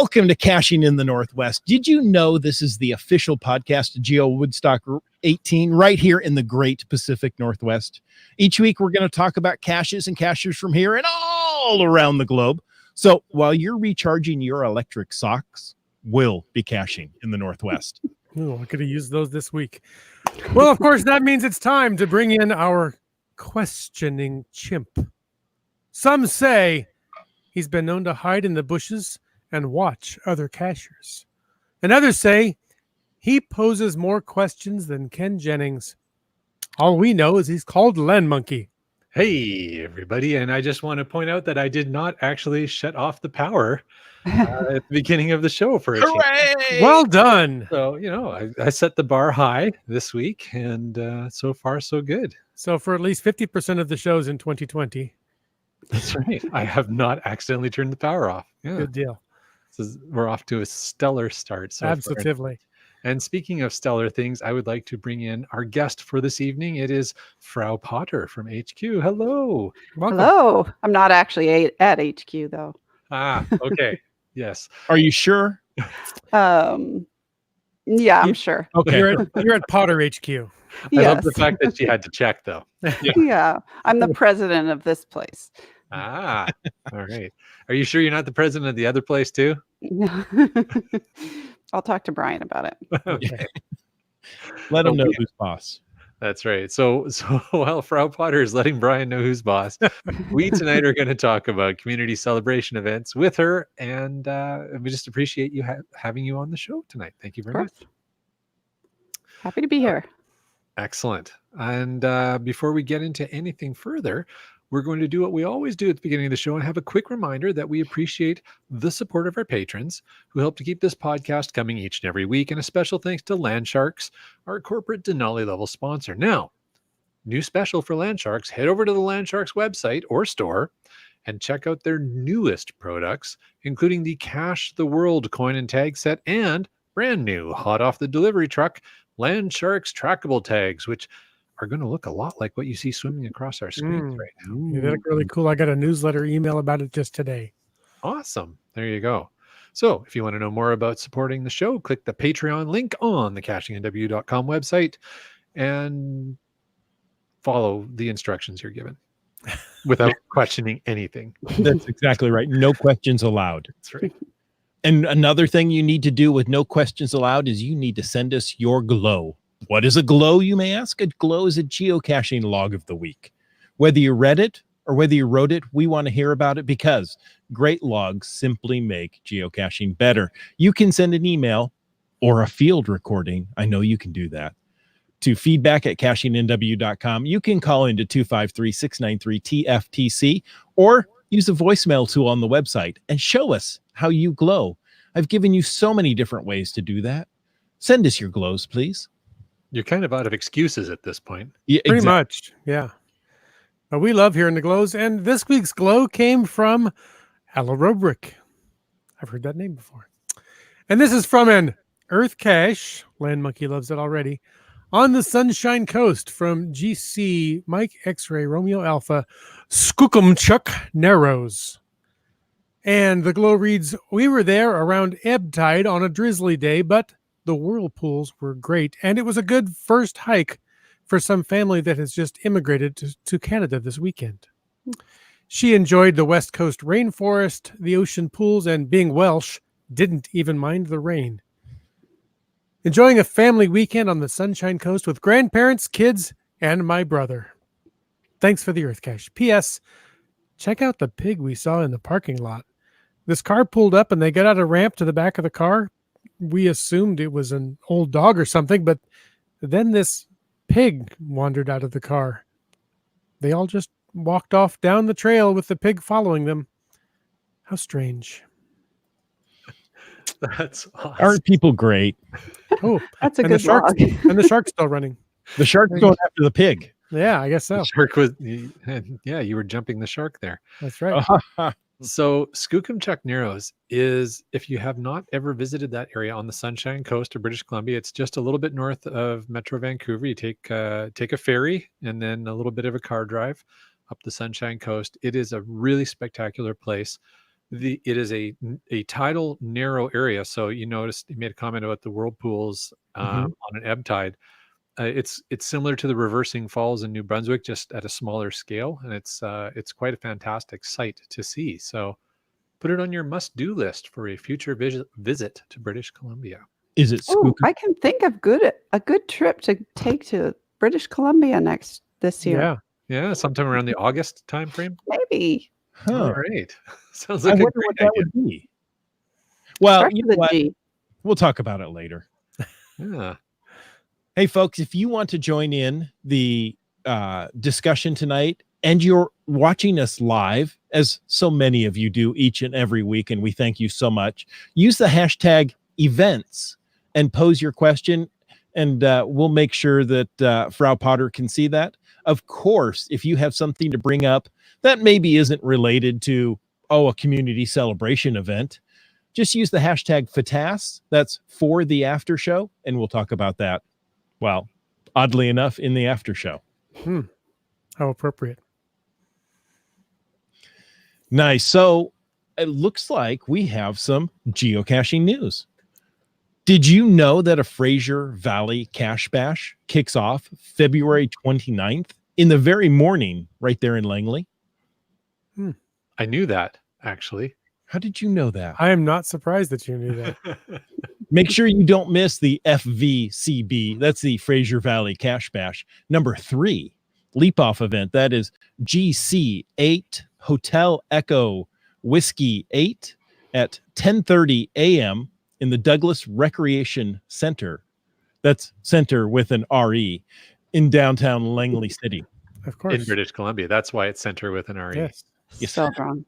Welcome to Caching in the Northwest. Did you know this is the official podcast of GeoWoodstock 18 right here in the great Pacific Northwest? Each week, we're going to talk about caches and cachers from here and all around the globe. So while you're recharging your electric socks, we'll be caching in the Northwest. Oh, I could have used those this week. Well, of course, that means it's time to bring in our questioning chimp. Some say he's been known to hide in the bushes and watch other cachers. And others say he poses more questions than Ken Jennings. All we know is he's called Land Monkey. Hey, everybody. And I just want to point out that I did not actually shut off the power at the beginning of the show for a change. Hooray! Well done. So, you know, I set the bar high this week, and so far, so good. So for at least 50% of the shows in 2020. That's right. I have not accidentally turned the power off. Yeah. Good deal. We're off to a stellar start. So Absolutely. And speaking of stellar things, I would like to bring in our guest for this evening. It is Frau Potter from HQ. Hello. Welcome. Hello. I'm not actually at HQ though. Ah, okay. Yes. Are you sure? Yeah, I'm sure. Okay. You're at Potter HQ. I love the Yes. fact that she had to check, though. Yeah, I'm the president of this place. Ah, all right. Are you sure you're not the president of the other place, too? I'll talk to Brian about it. Okay. Let him know Okay. who's boss. That's right. So while Frau Potter is letting Brian know who's boss, we tonight are going to talk about community celebration events with her, and we just appreciate you having you on the show tonight. Thank you very much. Happy to be here. Excellent. And before we get into anything further, we're going to do what we always do at the beginning of the show and have a quick reminder that we appreciate the support of our patrons who help to keep this podcast coming each and every week. And a special thanks to Landsharks, our corporate Denali level sponsor. Now, new special for Landsharks, head over to the Landsharks website or store and check out their newest products, including the Cache the World coin and tag set and brand new, hot off the delivery truck, Landsharks trackable tags, which are going to look a lot like what you see swimming across our screens right now. Yeah, they look really cool. I got a newsletter email about it just today. Awesome. There you go. So if you want to know more about supporting the show, click the Patreon link on the cachingnw.com website and follow the instructions you're given without questioning anything. That's exactly right. No questions allowed. That's right. And another thing you need to do with no questions allowed is you need to send us your glow. What is a glow, you may ask? A glow is a geocaching log of the week. Whether you read it or whether you wrote it, we want to hear about it because great logs simply make geocaching better. You can send an email or a field recording. I know you can do that. To feedback@cachingnw.com. You can call into 253-693-TFTC or use the voicemail tool on the website and show us how you glow. I've given you so many different ways to do that. Send us your glows, please. You're kind of out of excuses at this point. Yeah, Pretty much. Yeah. But we love hearing the glows. And this week's glow came from Alarobrick. I've heard that name before. And this is from an Earth Cache. Land Monkey loves it already. On the Sunshine Coast from GC Mike X-Ray Romeo Alpha Skookumchuck Narrows. And the glow reads, we were there around ebb tide on a drizzly day, but the whirlpools were great. And it was a good first hike for some family that has just immigrated to Canada this weekend. She enjoyed the West Coast rainforest, the ocean pools, and being Welsh, didn't even mind the rain. Enjoying a family weekend on the Sunshine Coast with grandparents, kids, and my brother. Thanks for the Earth Cache. P.S. Check out the pig we saw in the parking lot. This car pulled up and they got out a ramp to the back of the car. We assumed it was an old dog or something, but then this pig wandered out of the car. They all just walked off down the trail with the pig following them. How strange. That's awesome. Aren't people great? Oh, That's a and the good shark's, log. and the shark's still running. The shark's going after the pig. Yeah, I guess so. The shark was, yeah, you were jumping the shark there. That's right. So Skookumchuck Narrows is, if you have not ever visited that area on the Sunshine Coast of British Columbia, it's just a little bit north of Metro Vancouver. You take a ferry and then a little bit of a car drive up the Sunshine Coast. It is a really spectacular place. it is a tidal narrow area. So you noticed you made a comment about the whirlpools on an ebb tide. It's similar to the reversing falls in New Brunswick, just at a smaller scale, and it's quite a fantastic sight to see. So put it on your must-do list for a future visit to British Columbia. Is it Oh, spooky? I can think of a good trip to take to British Columbia this year. Yeah, sometime around the August time frame. Maybe. All Huh. right, sounds I like a wonder great what that idea. would be. Well, Start you with know a what? G. We'll talk about it later. Yeah. Hey, folks, if you want to join in the discussion tonight and you're watching us live, as so many of you do each and every week, and we thank you so much, use the hashtag events and pose your question, and we'll make sure that Frau Potter can see that. Of course, if you have something to bring up that maybe isn't related to, a community celebration event, just use the hashtag FATAS, that's for the after show, and we'll talk about that. Well, oddly enough, in the after show. How appropriate. Nice. So it looks like we have some geocaching news. Did you know that a Fraser Valley Cache Bash kicks off February 29th in the very morning right there in Langley? I knew that, actually. How did you know that? I am not surprised that you knew that. Make sure you don't miss the FVCB. That's the Fraser Valley Cache Bash. Number 3, leap off event. That is GC8 Hotel Echo Whiskey 8 at 10:30 a.m. in the Douglas Recreation Center. That's center with an RE in downtown Langley City. Of course. In British Columbia. That's why it's center with an RE. Yes. Yes. Spelled wrong.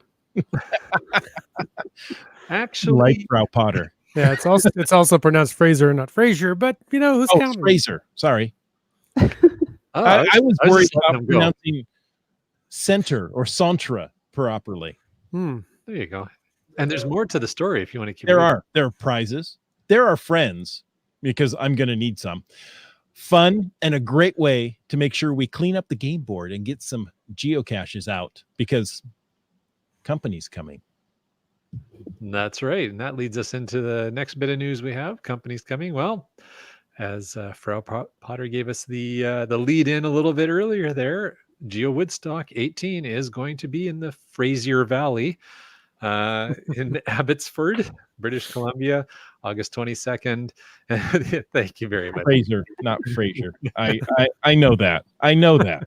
Actually, Like Frau Potter. Yeah, it's also pronounced Fraser, not Fraser, but who's Oh, counting? Fraser. Sorry. oh, I was worried just letting about them go. pronouncing center or centra properly. Hmm. There you go. And there's more to the story if you want to keep There reading. are prizes. There are friends, because I'm going to need some. Fun and a great way to make sure we clean up the game board and get some geocaches out, because company's coming. That's right. And that leads us into the next bit of news we have. Companies coming. Well, as Frau Potter gave us the lead in a little bit earlier there, GeoWoodstock 18 is going to be in the Fraser Valley in Abbotsford, British Columbia, August 22nd. Thank you very much. Fraser, not Fraser. I know that. I know that.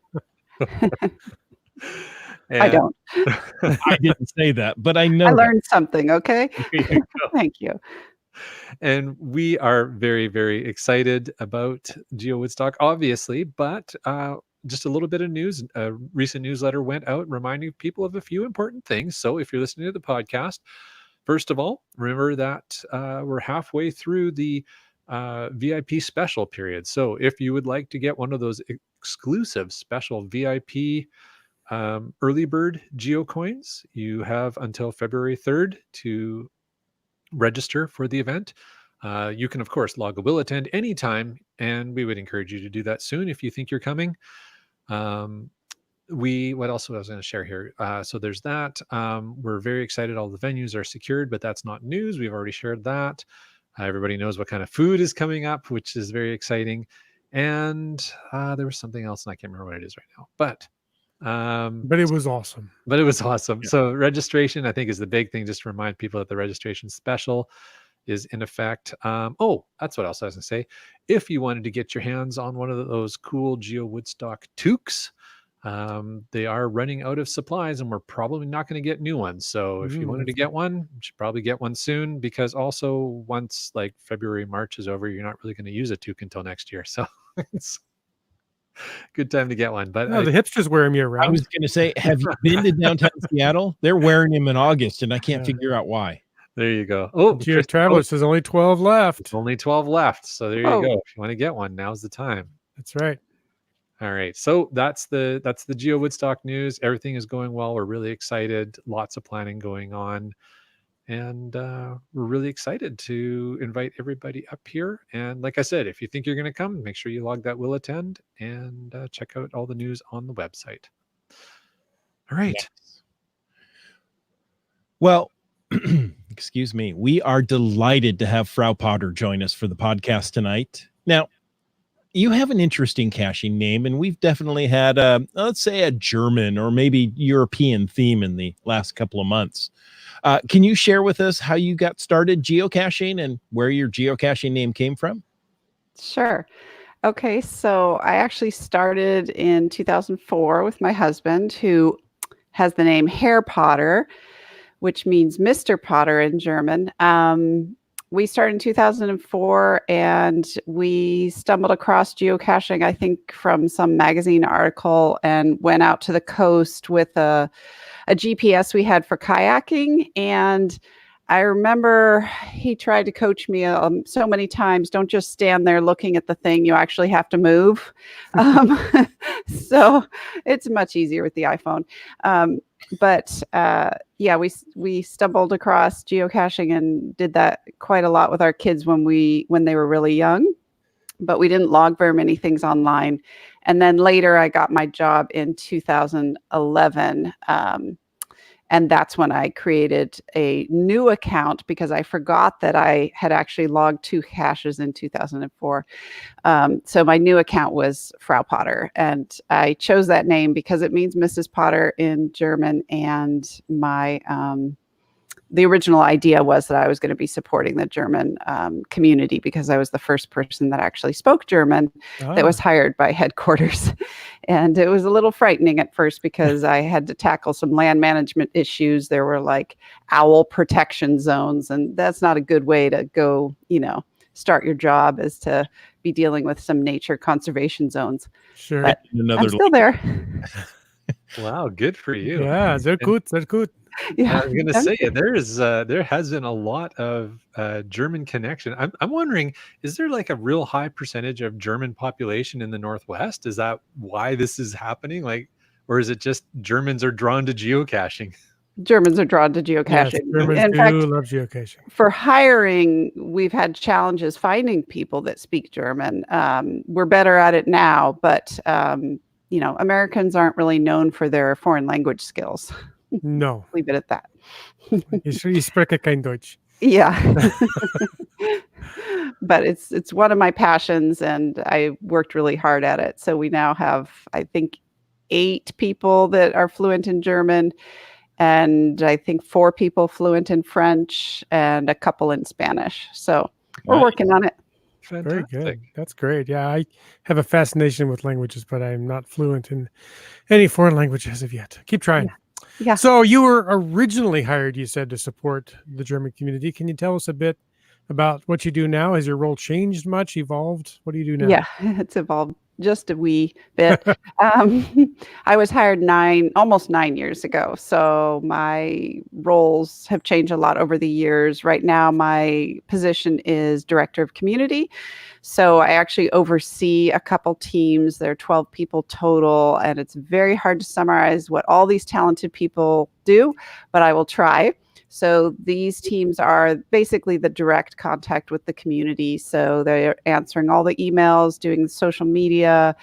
I don't. I didn't say that, but I know I that. learned something, okay? There you go. Thank you. And we are very, very excited about GeoWoodstock, obviously, but just a little bit of news. A recent newsletter went out reminding people of a few important things. So if you're listening to the podcast, first of all, remember that we're halfway through the VIP special period. So if you would like to get one of those exclusive special VIP early bird geocoins, you have until February 3rd to register for the event. You can, of course, log a will attend anytime, and we would encourage you to do that soon if you think you're coming. What else was I going to share here? So there's that. We're very excited. All the venues are secured, but that's not news. We've already shared that. Everybody knows what kind of food is coming up, which is very exciting. And there was something else, and I can't remember what it is right now. But it was awesome. But it was awesome. Yeah. So registration, I think, is the big thing. Just to remind people that the registration special is in effect. That's what else I was going to say. If you wanted to get your hands on one of those cool GeoWoodstock toques, they are running out of supplies, and we're probably not going to get new ones. So if you wanted to get one, you should probably get one soon, because also once like February, March is over, you're not really going to use a toque until next year. So it's good time to get one. But No, the hipsters wear them year round. I was going to say, have you been to downtown Seattle? They're wearing them in August, and I can't Yeah. figure out why. there you go. Oh, Geo Traveler says only 12 left. only 12 left. So there you Oh. go. If you want to get one, now's the time. That's right. All right. So that's the GeoWoodstock news. Everything is going well. We're really excited. Lots of planning going on. And we're really excited to invite everybody up here. And like I said, if you think you're going to come, make sure you log that will attend and check out all the news on the website. All right. Well, excuse me, we are delighted to have Frau Potter join us for the podcast tonight. Now, you have an interesting caching name, and we've definitely had let's say a German or maybe European theme in the last couple of months. Can you share with us how you got started geocaching and where your geocaching name came from? Sure. Okay, so I actually started in 2004 with my husband, who has the name Herr Potter, which means Mr. Potter in German. We started in 2004 and we stumbled across geocaching, I think, from some magazine article and went out to the coast with a GPS we had for kayaking. And I remember he tried to coach me so many times, don't just stand there looking at the thing, you actually have to move. Um, so it's much easier with the iPhone. But yeah, we stumbled across geocaching and did that quite a lot with our kids when they were really young, but we didn't log very many things online. And then later I got my job in 2011. And that's when I created a new account because I forgot that I had actually logged 2 caches in 2004. So my new account was Frau Potter, and I chose that name because it means Mrs. Potter in German. And my the original idea was that I was going to be supporting the German community because I was the first person that actually spoke German that was hired by headquarters. And it was a little frightening at first because I had to tackle some land management issues. There were like owl protection zones, and that's not a good way to go, start your job, is to be dealing with some nature conservation zones. Sure. But I'm still there. Wow, good for you. Yeah, they're good. They're good. Yeah, I was gonna say there has been a lot of German connection. I'm wondering, is there like a real high percentage of German population in the Northwest? Is that why this is happening? Like, or is it just Germans are drawn to geocaching? Germans are drawn to Yes, geocaching. Germans In do fact, love geocaching. for hiring, we've had challenges finding people that speak German. We're better at it now, but Americans aren't really known for their foreign language skills. No. Leave it at that. Ich spreche kein Deutsch. Yeah. But it's one of my passions, and I worked really hard at it. So we now have, I think, 8 people that are fluent in German, and I think 4 people fluent in French, and a couple in Spanish. So we're working on it. Fantastic. Very good. That's great. Yeah, I have a fascination with languages, but I'm not fluent in any foreign language as of yet. Keep trying. Yeah. So you were originally hired, you said, to support the German community. Can you tell us a bit about what you do now? Has your role changed much, evolved? What do you do now? Yeah, it's evolved just a wee bit. I was hired almost 9 years ago. So my roles have changed a lot over the years. Right now, my position is Director of Community. So I actually oversee a couple teams. There are 12 people total, and it's very hard to summarize what all these talented people do, but I will try. So these teams are basically the direct contact with the community. So they're answering all the emails, doing the social media,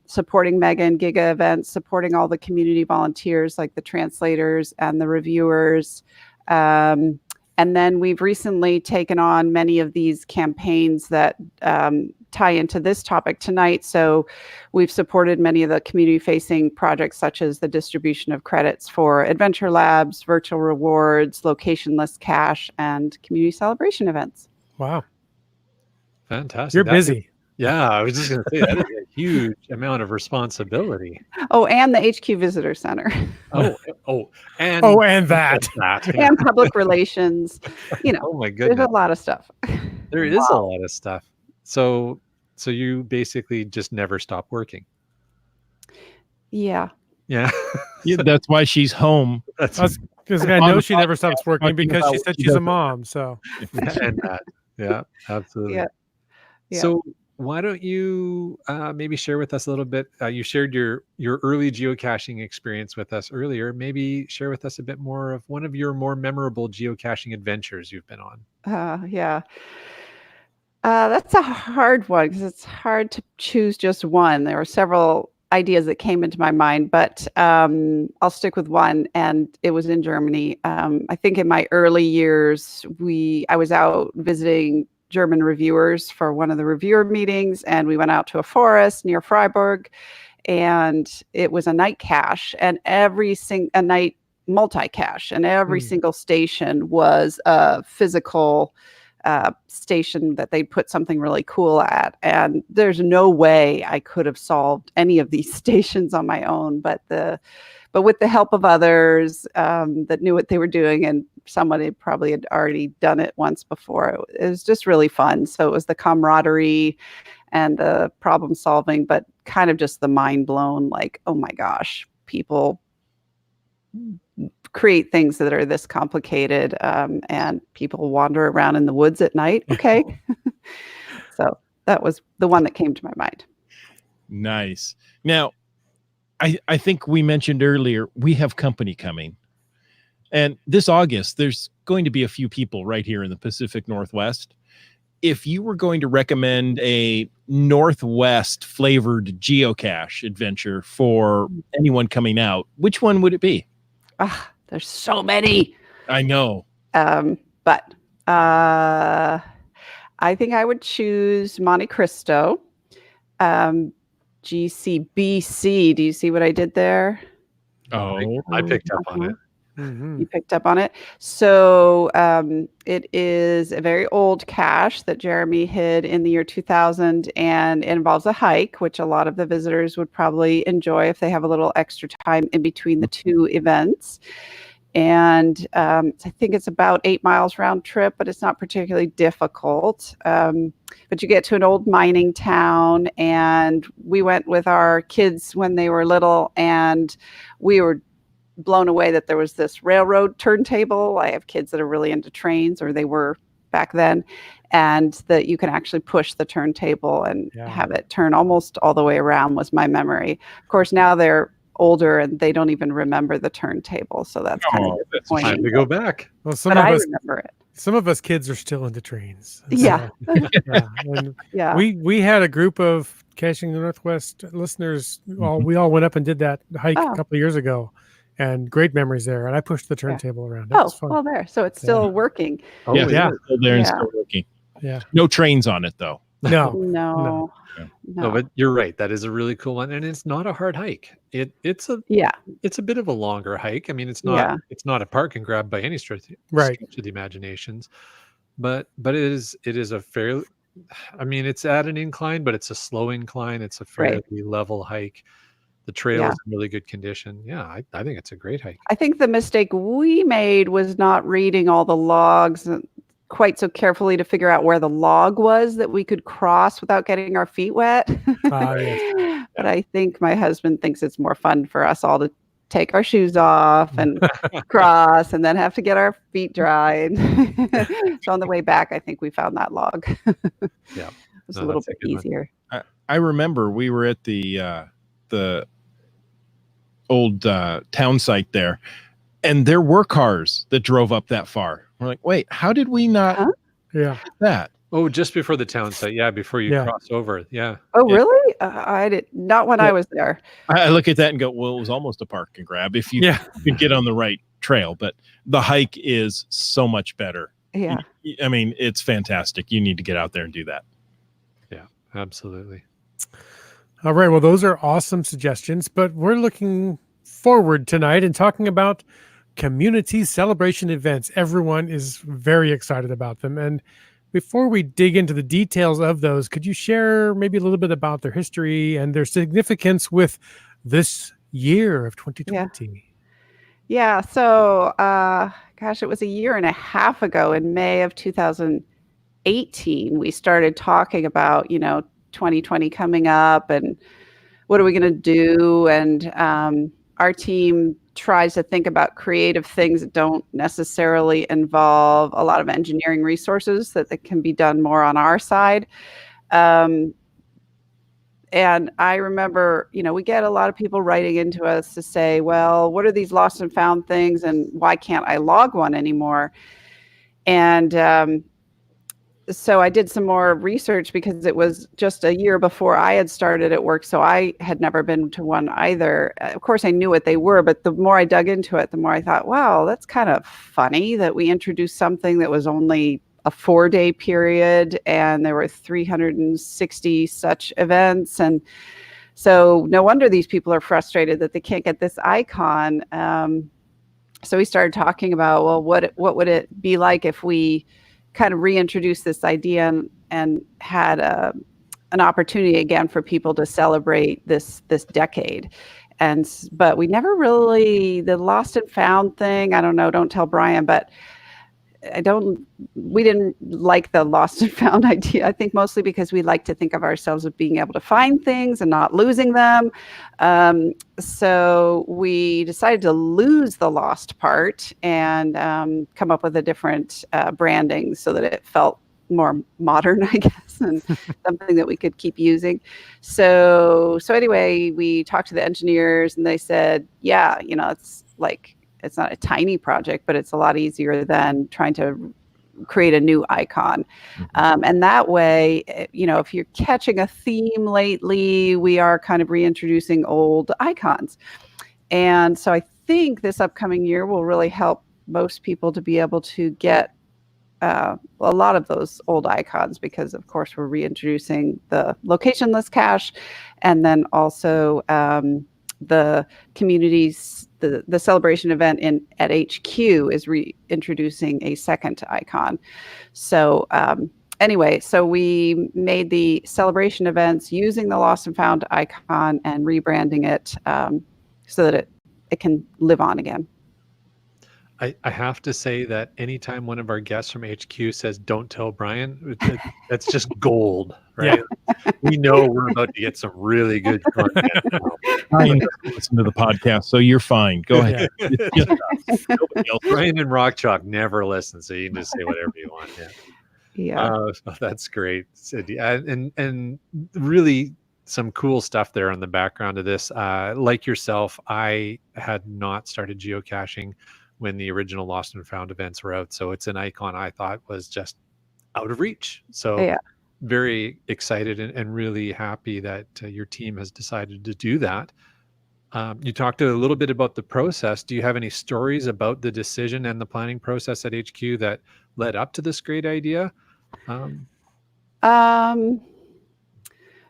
supporting mega and giga events, supporting all the community volunteers like the translators and the reviewers. And then we've recently taken on many of these campaigns that tie into this topic tonight. So we've supported many of the community-facing projects, such as the distribution of credits for adventure labs, virtual rewards, location-less cash, and community celebration events. Wow. Fantastic. You're busy. Yeah, I was just going to say that is a huge amount of responsibility. Oh, and the HQ Visitor Center. And that. And public relations. Oh my There's goodness. a lot of stuff. There is a lot of stuff. So you basically just never stop working. Yeah. Yeah. Yeah, that's why she's home. Because I know she never stops working because she said she's a mom. So And that. Yeah, absolutely. Yeah. So why don't you maybe share with us a little bit? You shared your early geocaching experience with us earlier. Maybe share with us a bit more of one of your more memorable geocaching adventures you've been on. Yeah. That's a hard one because it's hard to choose just one. There were several ideas that came into my mind, but I'll stick with one, and it was in Germany. I think in my early years, I was out visiting German reviewers for one of the reviewer meetings, and we went out to a forest near Freiburg, and it was a night cache, and a night multi-cache, and every single station was a physical station that they'd put something really cool at. And there's no way I could have solved any of these stations on my own, but with the help of others that knew what they were doing, and somebody probably had already done it once before, it was just really fun. So it was the camaraderie and the problem solving, but kind of just the mind blown, like, oh my gosh, people create things that are this complicated, and people wander around in the woods at night. Okay. So that was the one that came to my mind. Nice. Now, I think we mentioned earlier, we have company coming. And this August, there's going to be a few people right here in the Pacific Northwest. If you were going to recommend a Northwest flavored geocache adventure for anyone coming out, which one would it be? There's so many. I know. But I think I would choose Monte Cristo. GCBC. Do you see what I did there? Oh, I picked up on it. Mm-hmm. You picked up on it. So it is a very old cache that Jeremy hid in the year 2000, and it involves a hike, which a lot of the visitors would probably enjoy if they have a little extra time in between the two events. And I think it's about 8 miles round trip, but it's not particularly difficult. But you get to an old mining town, and we went with our kids when they were little, and we were blown away that there was this railroad turntable. I have kids that are really into trains, or they were back then, and that you can actually push the turntable and have it turn almost all the way around, was my memory. Of course, now they're older and they don't even remember the turntable, so that's kind of disappointing. Time to go back. Well, I remember it. Some of us kids are still into trains. Yeah. And we had a group of Caching the Northwest listeners. We all went up and did that hike a couple of years ago, and great memories there. And I pushed the turntable around. It was fun. Well, there. So it's still working. Oh, yeah. Still there and still working. Yeah. No trains on it, though. No. No, but you're right. That is a really cool one, and it's not a hard hike. It's a bit of a longer hike. I mean, it's not a park and grab by any stretch of the imaginations, but it is a fairly, I mean, it's at an incline, but it's a slow incline. It's a fairly level hike. The trail is in really good condition. Yeah, I think it's a great hike. I think the mistake we made was not reading all the logs quite so carefully to figure out where the log was that we could cross without getting our feet wet. But I think my husband thinks it's more fun for us all to take our shoes off and cross, and then have to get our feet dried. So on the way back, I think we found that log. It was a little bit easier. I remember we were at the old town site there, and there were cars that drove up that far. We're like, wait, how did we not get that? Oh, just before the town site. Yeah, before you cross over. Yeah. Oh, really? I did not when I was there. I look at that and go, well, it was almost a park and grab if you could get on the right trail. But the hike is so much better. Yeah. I mean, it's fantastic. You need to get out there and do that. Yeah, absolutely. All right. Well, those are awesome suggestions, but we're looking forward tonight and talking about community celebration events. Everyone is very excited about them. And before we dig into the details of those, could you share maybe a little bit about their history and their significance with this year of 2020? Yeah. So, it was a year and a half ago in May of 2018, we started talking about, 2020 coming up and what are we going to do? And our team tries to think about creative things that don't necessarily involve a lot of engineering resources, that can be done more on our side. And I remember, we get a lot of people writing into us to say, well, what are these lost and found things, and why can't I log one anymore? And so I did some more research because it was just a year before I had started at work. So I had never been to one either. Of course, I knew what they were, but the more I dug into it, the more I thought, wow, that's kind of funny that we introduced something that was only a 4-day period and there were 360 such events. And so no wonder these people are frustrated that they can't get this icon. So we started talking about, well, what would it be like if we kind of reintroduce this idea and had an opportunity again for people to celebrate this decade. But we never really, the lost and found thing, I don't know, don't tell Brian, but we didn't like the lost and found idea. I think mostly because we like to think of ourselves as being able to find things and not losing them. So we decided to lose the lost part and come up with a different branding so that it felt more modern, I guess, and something that we could keep using. So anyway, we talked to the engineers and they said, yeah, it's not a tiny project, but it's a lot easier than trying to create a new icon. And that way, if you're catching a theme lately, we are kind of reintroducing old icons. And so I think this upcoming year will really help most people to be able to get a lot of those old icons, because of course we're reintroducing the locationless cache, and then also the communities, the celebration event at HQ is reintroducing a second icon. So anyway, so we made the celebration events using the lost and found icon and rebranding it so that it can live on again. I have to say that anytime one of our guests from HQ says, "Don't tell Brian," that's just gold, right? Yeah. We know we're about to get some really good content. Brian doesn't listen to the podcast, so you're fine. Go ahead. Brian and Rock Chalk never listen, so you can just say whatever you want. Yeah. That's great. And really some cool stuff there on the background of this. Like yourself, I had not started geocaching when the original Lost and Found events were out. So it's an icon I thought was just out of reach. So Yeah. Very excited and really happy that your team has decided to do that. You talked a little bit about the process. Do you have any stories about the decision and the planning process at HQ that led up to this great idea?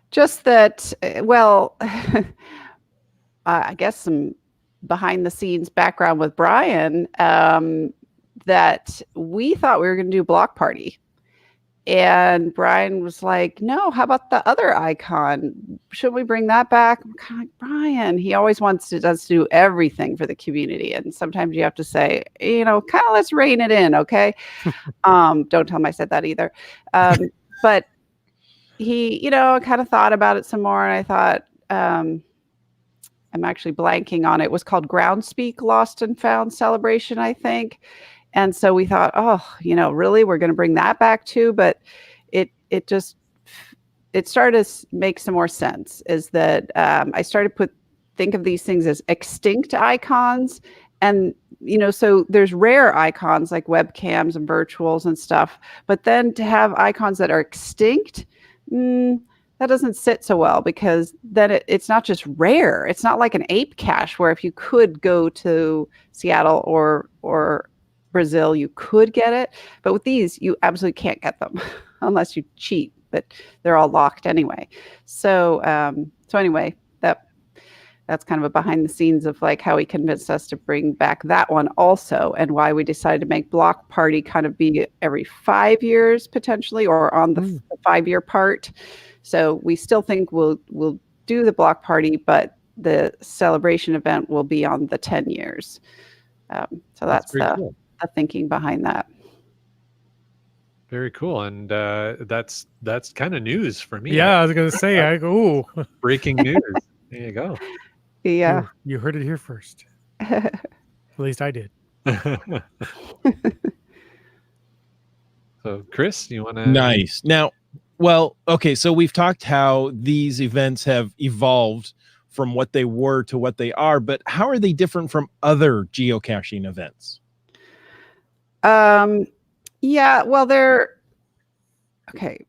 Just that, well, I guess some behind the scenes background with Brian, that we thought we were going to do Block Party. And Brian was like, no, how about the other icon? Should we bring that back? I'm kind of like, Brian, he always wants to do everything for the community. And sometimes you have to say, kind of let's rein it in. Okay. Don't tell him I said that either. But he, kind of thought about it some more. And I thought, I'm actually blanking on it. It was called Groundspeak Lost and Found Celebration, I think. And so we thought, really, we're going to bring that back too. But it started to make some more sense. Is that I started think of these things as extinct icons, and so there's rare icons like webcams and virtuals and stuff. But then to have icons that are extinct, that doesn't sit so well, because then it's not just rare. It's not like an ape cache where if you could go to Seattle or Brazil, you could get it. But with these, you absolutely can't get them unless you cheat, but they're all locked anyway. So anyway, that's kind of a behind the scenes of like how he convinced us to bring back that one also, and why we decided to make Block Party kind of be every 5 years potentially, or on the 5-year part. So we still think we'll do the Block Party, but the celebration event will be on the 10 years. So that's cool. The thinking behind that. Very cool. And that's kind of news for me. Yeah, I was going to say, ooh. Breaking news. There you go. Yeah. You heard it here first. At least I did. So, Chris, you want to? Nice. Now, well, okay, so we've talked how these events have evolved from what they were to what they are, but how are they different from other geocaching events? Yeah, well, Okay.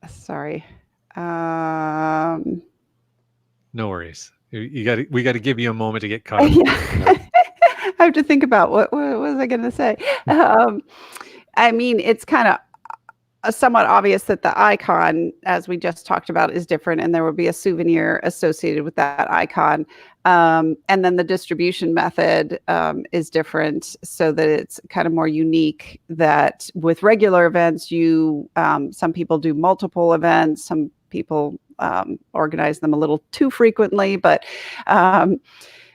Sorry. No worries. We got to give you a moment to get caught up. Yeah. I have to think about what was I going to say. I mean, it's kind of somewhat obvious that the icon, as we just talked about, is different, and there will be a souvenir associated with that icon. And then the distribution method is different, so that it's kind of more unique. That with regular events, some people do multiple events, some people organize them a little too frequently, but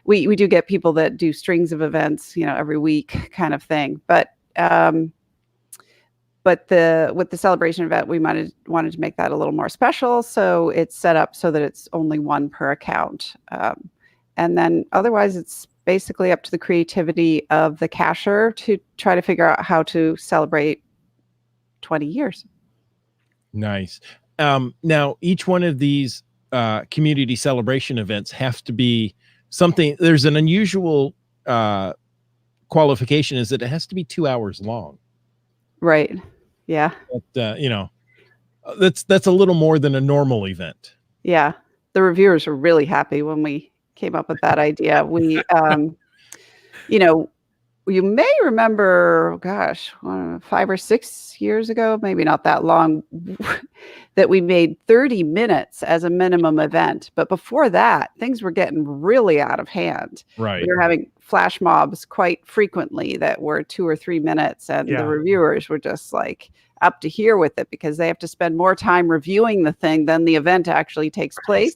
we do get people that do strings of events, every week kind of thing. But with the celebration event, we wanted to make that a little more special. So it's set up so that it's only one per account. And then otherwise, it's basically up to the creativity of the cashier to try to figure out how to celebrate 20 years. Nice. Now, each one of these community celebration events has to be something. There's an unusual qualification, is that it has to be 2 hours long. Right. Yeah. But, that's a little more than a normal event. Yeah. The reviewers were really happy when we came up with that idea. We, you may remember, gosh, 5 or 6 years ago, maybe not that long, that we made 30 minutes as a minimum event. But before that, things were getting really out of hand. Right. We were having flash mobs quite frequently that were 2 or 3 minutes, and the reviewers were just like up to here with it because they have to spend more time reviewing the thing than the event actually takes place.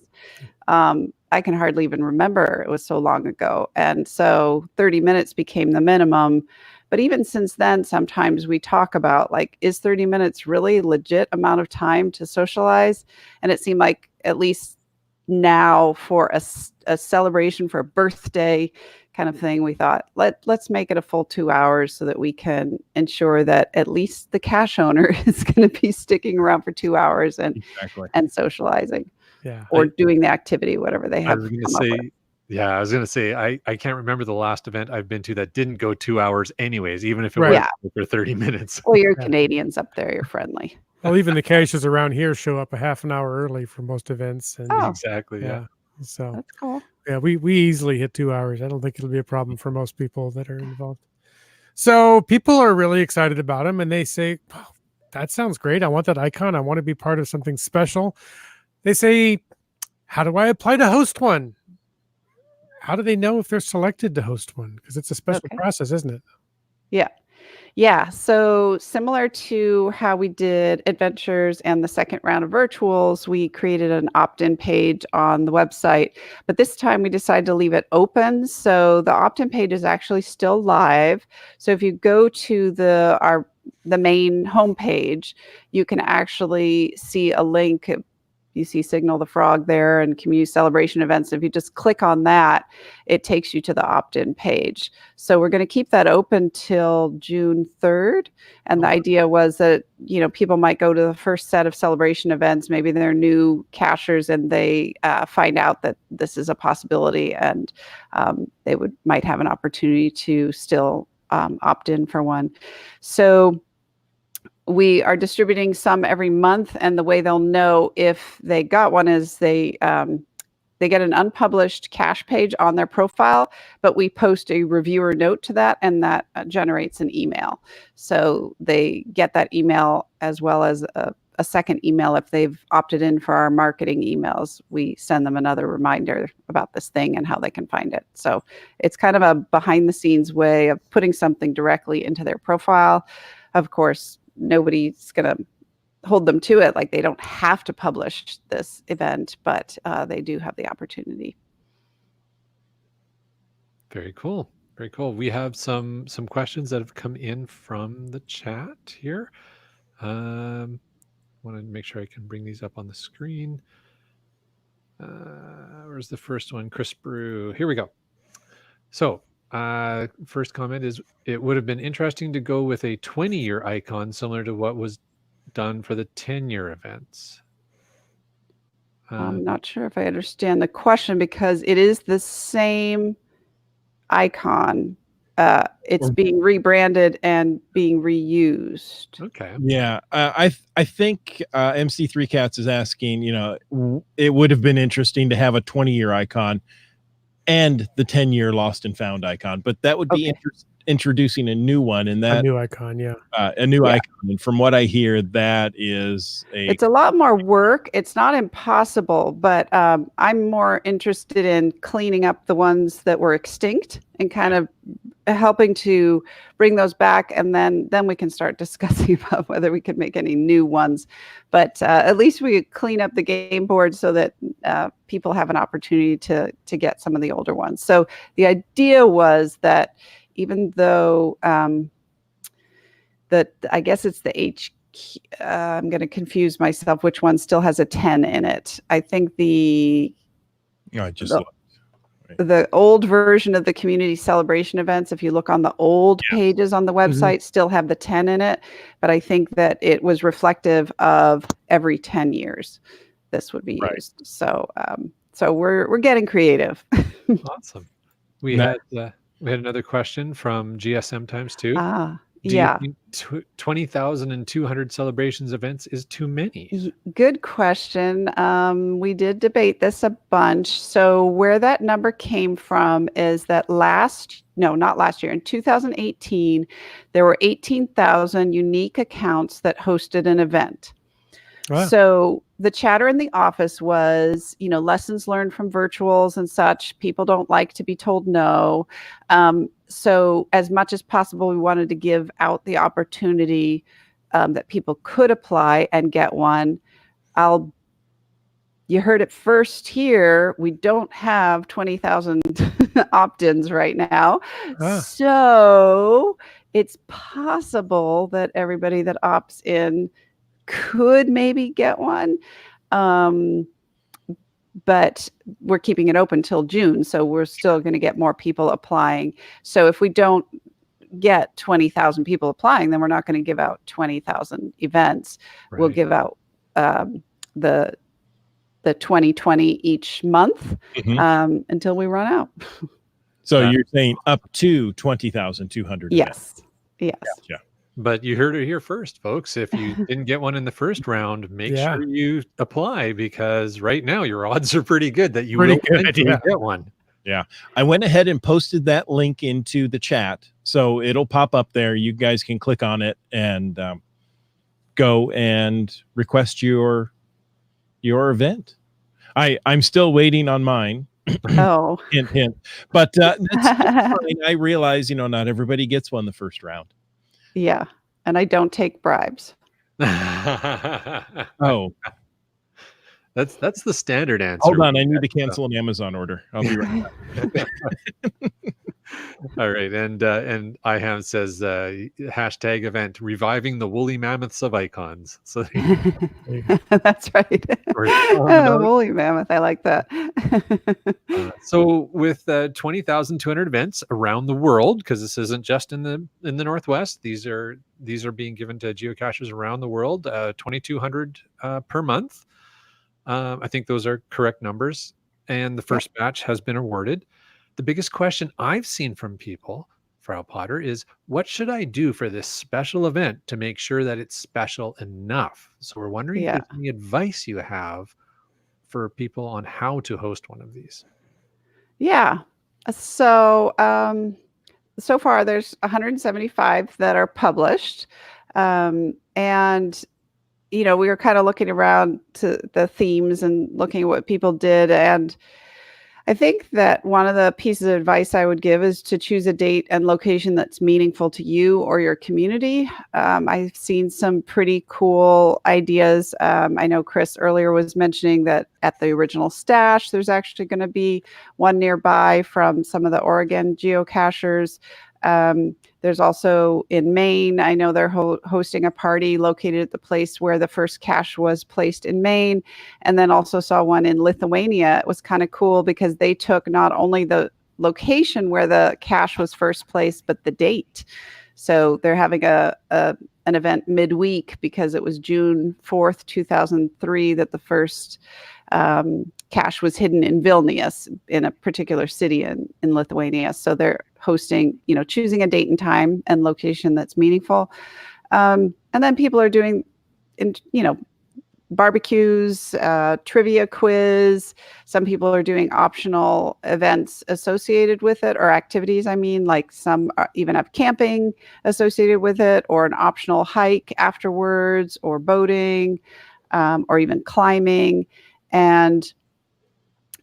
I can hardly even remember. It was so long ago. And so 30 minutes became the minimum. But even since then, sometimes we talk about, like, is 30 minutes really legit amount of time to socialize? And it seemed like, at least now, for a celebration, for a birthday kind of thing, we thought, let's make it a full 2 hours so that we can ensure that at least the cash owner is going to be sticking around for 2 hours and socializing. Yeah. Or doing the activity, whatever they have. I was going to say, I can't remember the last event I've been to that didn't go 2 hours anyways, even if it was for 30 minutes. Well, you're Canadians up there. You're friendly. Well, even the cashiers around here show up a half an hour early for most events. And Exactly. Yeah. So that's cool. Yeah, we easily hit 2 hours. I don't think it'll be a problem for most people that are involved. So people are really excited about them, and they say, oh, that sounds great. I want that icon. I want to be part of something special. They say, how do I apply to host one? How do they know if they're selected to host one? Because it's a special process, isn't it? Yeah. Yeah. So similar to how we did adventures and the second round of virtuals, we created an opt-in page on the website. But this time we decided to leave it open. So the opt-in page is actually still live. So if you go to the main homepage, you can actually see a link. You see Signal the Frog there and community celebration events. If you just click on that, it takes you to the opt-in page. So we're going to keep that open till June 3rd. And the idea was that, people might go to the first set of celebration events. Maybe they're new cashers and they find out that this is a possibility, and they might have an opportunity to still opt in for one. So we are distributing some every month, and the way they'll know if they got one is they get an unpublished cache page on their profile, but we post a reviewer note to that, and that generates an email. So they get that email as well as a second email if they've opted in for our marketing emails. We send them another reminder about this thing and how they can find it. So it's kind of a behind-the-scenes way of putting something directly into their profile. Of course, nobody's going to hold them to it. Like, they don't have to publish this event, but they do have the opportunity. Very cool. Very cool. We have some questions that have come in from the chat here. I want to make sure I can bring these up on the screen. Where's the first one? Chris Brew. Here we go. So first comment is, it would have been interesting to go with a 20-year icon similar to what was done for the 10-year events. I'm not sure if I understand the question, because it is the same icon. it's Or- being rebranded and being reused. Okay. Yeah, I think MC3 Cats is asking, it would have been interesting to have a 20-year icon and the 10-year lost and found icon, but that would be Okay. introducing a new one, and A that new icon, yeah. a new Yeah. icon. And from what I hear, that is It's a lot more work. It's not impossible, but I'm more interested in cleaning up the ones that were extinct and kind of helping to bring those back, and then we can start discussing about whether we could make any new ones. But at least we could clean up the game board so that people have an opportunity to get some of the older ones. So the idea was that even though that I guess it's the I'm going to confuse myself which one still has a 10 in it. I think the old version of the community celebration events, if you look on the old pages on the website, still have the 10 in it. But I think that it was reflective of every 10 years this would be used. So so we're getting creative. Awesome. We had another question from GSM times 2. Do yeah. you think 20,200 celebrations events is too many? Good question. We did debate this a bunch. So where that number came from is that not last year, in 2018, there were 18,000 unique accounts that hosted an event. Wow. So the chatter in the office was, lessons learned from virtuals and such. People don't like to be told no. So as much as possible, we wanted to give out the opportunity that people could apply and get one. You heard it first here. We don't have 20,000 opt-ins right now. So it's possible that everybody that opts in could maybe get one. But we're keeping it open till June. So we're still going to get more people applying. So if we don't get 20,000 people applying, then we're not going to give out 20,000 events. Right. We'll give out the 2020 each month until we run out. So you're saying up to 20,200 Yes. Yes. Gotcha. But you heard it here first, folks. If you didn't get one in the first round, make sure you apply, because right now your odds are pretty good that you will eventually get one. Yeah. I went ahead and posted that link into the chat, so it'll pop up there. You guys can click on it and go and request your event. I'm still waiting on mine. Oh. hint, hint. But that's fine. I realize, not everybody gets one the first round. Yeah. And I don't take bribes. Oh. That's the standard answer. Hold on, I need to cancel an Amazon order. I'll be right back. All right, and IHAM says hashtag event reviving the woolly mammoths of icons. So that's right. Woolly mammoth, I like that. So with 20,200 events around the world, because this isn't just in the Northwest, these are being given to geocachers around the world. 2,200 per month. I think those are correct numbers, and the first batch has been awarded. The biggest question I've seen from people, Frau Potter, is what should I do for this special event to make sure that it's special enough? So we're wondering if there's any advice you have for people on how to host one of these. Yeah. So so far there's 175 that are published, and we were kind of looking around to the themes and looking at what people did. And I think that one of the pieces of advice I would give is to choose a date and location that's meaningful to you or your community. I've seen some pretty cool ideas. I know Chris earlier was mentioning that at the original stash, there's actually going to be one nearby from some of the Oregon geocachers. There's also in Maine, I know they're hosting a party located at the place where the first cache was placed in Maine. And then also saw one in Lithuania. It was kind of cool because they took not only the location where the cache was first placed, but the date. So they're having an event midweek because it was June 4th, 2003 that the first cache was hidden in Vilnius, in a particular city in Lithuania. So they're hosting, choosing a date and time and location that's meaningful. And then people are doing, barbecues, trivia quiz. Some people are doing optional events associated with it, or activities. I mean, like some even have camping associated with it, or an optional hike afterwards, or boating, or even climbing. And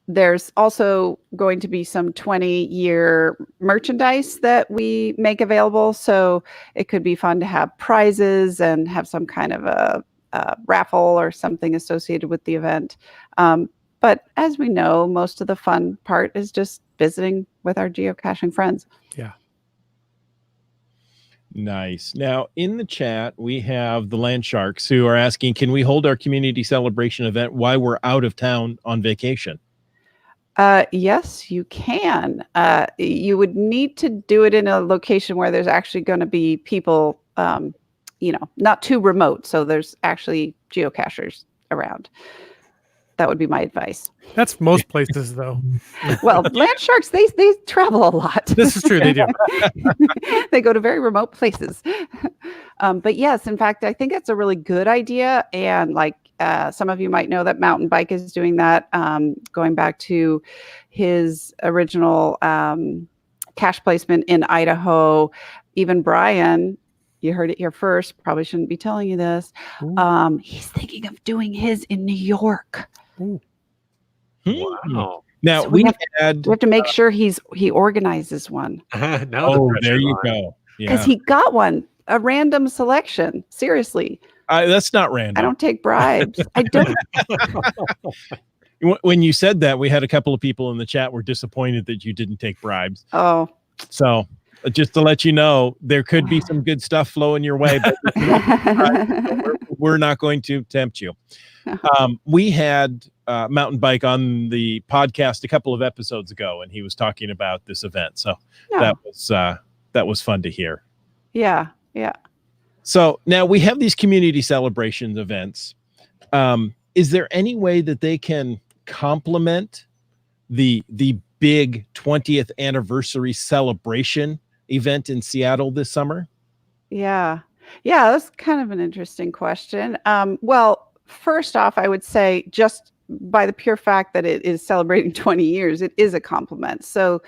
there's also going to be some 20-year merchandise that we make available. So it could be fun to have prizes and have some kind of a raffle or something associated with the event. But as we know, most of the fun part is just visiting with our geocaching friends. Yeah. Nice. Now, in the chat, we have the Land Sharks who are asking, can we hold our community celebration event while we're out of town on vacation? Yes, you can. You would need to do it in a location where there's actually going to be people, not too remote. So there's actually geocachers around. That would be my advice. That's most places, though. Well, Land Sharks, they travel a lot. This is true. They do. They go to very remote places. But yes, in fact, I think it's a really good idea. And like some of you might know that Mountain Bike is doing that, going back to his original cache placement in Idaho. Even Brian, you heard it here first, probably shouldn't be telling you this. He's thinking of doing his in New York. Ooh. Wow. Now, So we we had... have to make sure he organizes one. Now the Oh, pressure there you on. go. Because Yeah. he got one, a random selection. Seriously, That's not I random. don't take bribes. I don't. When you said that, we had a couple of people in the chat were disappointed that you didn't take bribes. Oh, So just to let you know, there could be some good stuff flowing your way, but we're not going to tempt you. We had Mountain Bike on the podcast a couple of episodes ago, and he was talking about this event. So Yeah. that was fun to hear. yeah. So now we have these community celebration events. Is there any way that they can complement the big 20th anniversary celebration event in Seattle this summer? Yeah. That's kind of an interesting question. Well, first off, I would say just by the pure fact that it is celebrating 20 years, it is a compliment. So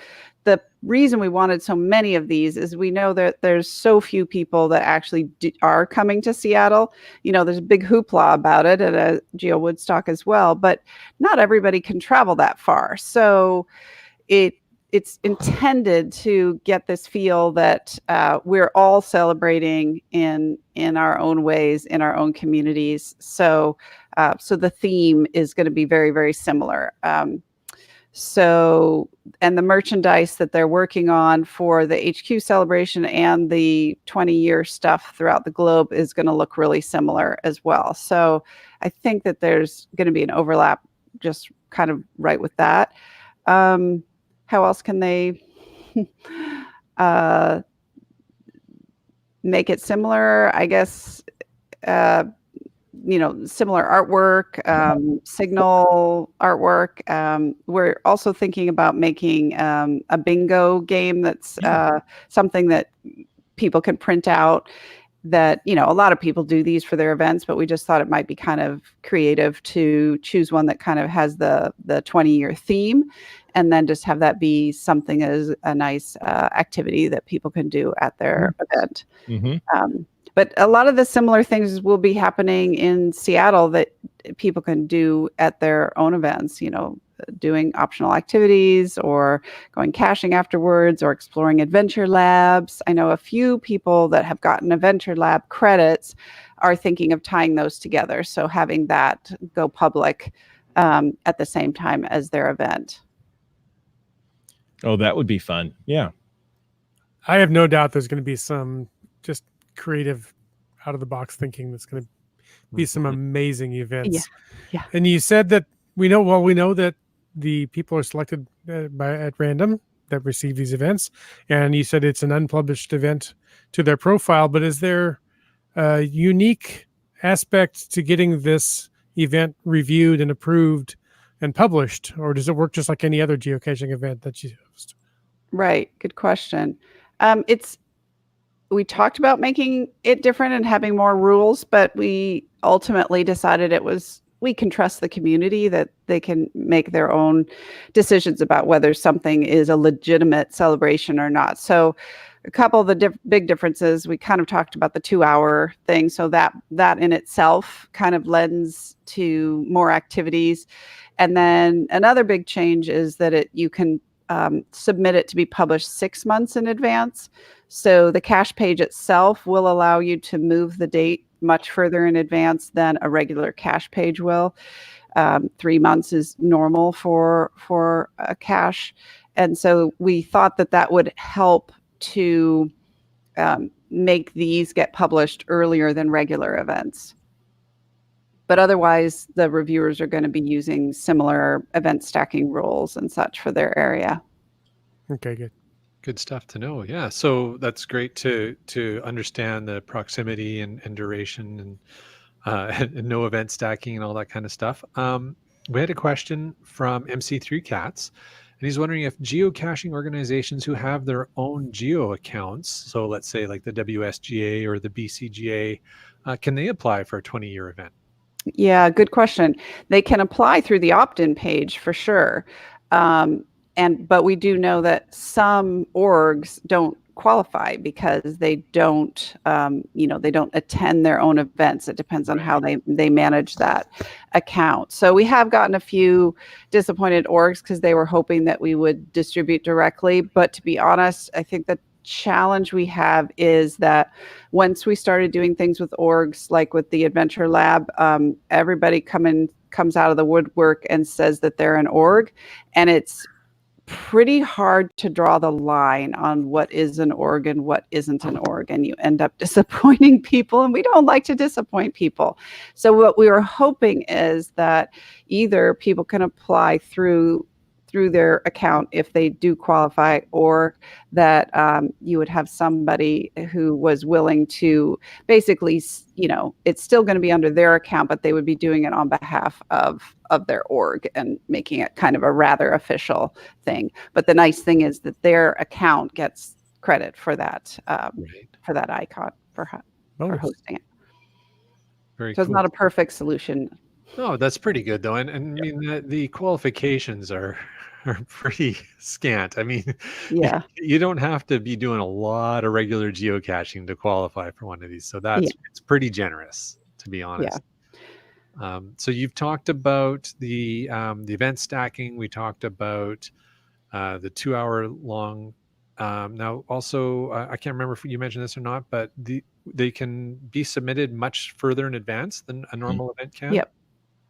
the reason we wanted so many of these is we know that there's so few people that actually are coming to Seattle. There's a big hoopla about it at GeoWoodstock as well, but not everybody can travel that far. So it's intended to get this feel that we're all celebrating in our own ways, in our own communities. So the theme is going to be very, very similar. And the merchandise that they're working on for the HQ celebration and the 20-year stuff throughout the globe is going to look really similar as well. So I think that there's going to be an overlap just kind of right with that. How else can they make it similar? I guess, similar artwork, signal artwork. We're also thinking about making a bingo game that's something that people can print out. That, a lot of people do these for their events, but we just thought it might be kind of creative to choose one that kind of has the 20-year theme, and then just have that be something as a nice activity that people can do at their event. Mm-hmm. But a lot of the similar things will be happening in Seattle that people can do at their own events, doing optional activities or going caching afterwards or exploring adventure labs. I know a few people that have gotten adventure lab credits are thinking of tying those together. So having that go public at the same time as their event. Oh, that would be fun. Yeah. I have no doubt there's going to be some just creative, out of the box thinking that's going to be some amazing events. Yeah. And you said that we know that the people are selected at random that receive these events, and you said it's an unpublished event to their profile. But is there a unique aspect to getting this event reviewed and approved and published, or does it work just like any other geocaching event that you host? Right. Good question. We talked about making it different and having more rules, but we ultimately decided we can trust the community that they can make their own decisions about whether something is a legitimate celebration or not. So a couple of the big differences, we kind of talked about the 2-hour thing. So that in itself kind of lends to more activities. And then another big change is that you can submit it to be published 6 months in advance. So the cache page itself will allow you to move the date much further in advance than a regular cache page will. 3 months is normal for a cache. And so we thought that would help to make these get published earlier than regular events. But otherwise, the reviewers are going to be using similar event stacking rules and such for their area. Okay, good. Good stuff to know. Yeah. So that's great to understand the proximity and duration and no event stacking and all that kind of stuff. We had a question from MC3 Cats, and he's wondering if geocaching organizations who have their own geo accounts, so let's say like the WSGA or the BCGA, can they apply for a 20-year event? Yeah, good question. They can apply through the opt-in page for sure. But we do know that some orgs don't qualify because they don't, they don't attend their own events. It depends on how they manage that account. So we have gotten a few disappointed orgs because they were hoping that we would distribute directly. But to be honest, I think the challenge we have is that once we started doing things with orgs, like with the Adventure Lab, everybody comes out of the woodwork and says that they're an org, and it's pretty hard to draw the line on what is an org and what isn't an org, and you end up disappointing people, and we don't like to disappoint people. So what we were hoping is that either people can apply through their account if they do qualify, or that you would have somebody who was willing to basically, it's still going to be under their account, but they would be doing it on behalf of their org and making it kind of a rather official thing. But the nice thing is that their account gets credit for that for that icon for hosting it. Very so cool. It's not a perfect solution. Oh, that's pretty good though. And I mean, the qualifications are pretty scant. I mean, Yeah. you don't have to be doing a lot of regular geocaching to qualify for one of these. So it's pretty generous, to be honest. Yeah. So you've talked about the event stacking. We talked about the 2-hour long. Now also, I can't remember if you mentioned this or not, but they can be submitted much further in advance than a normal event can.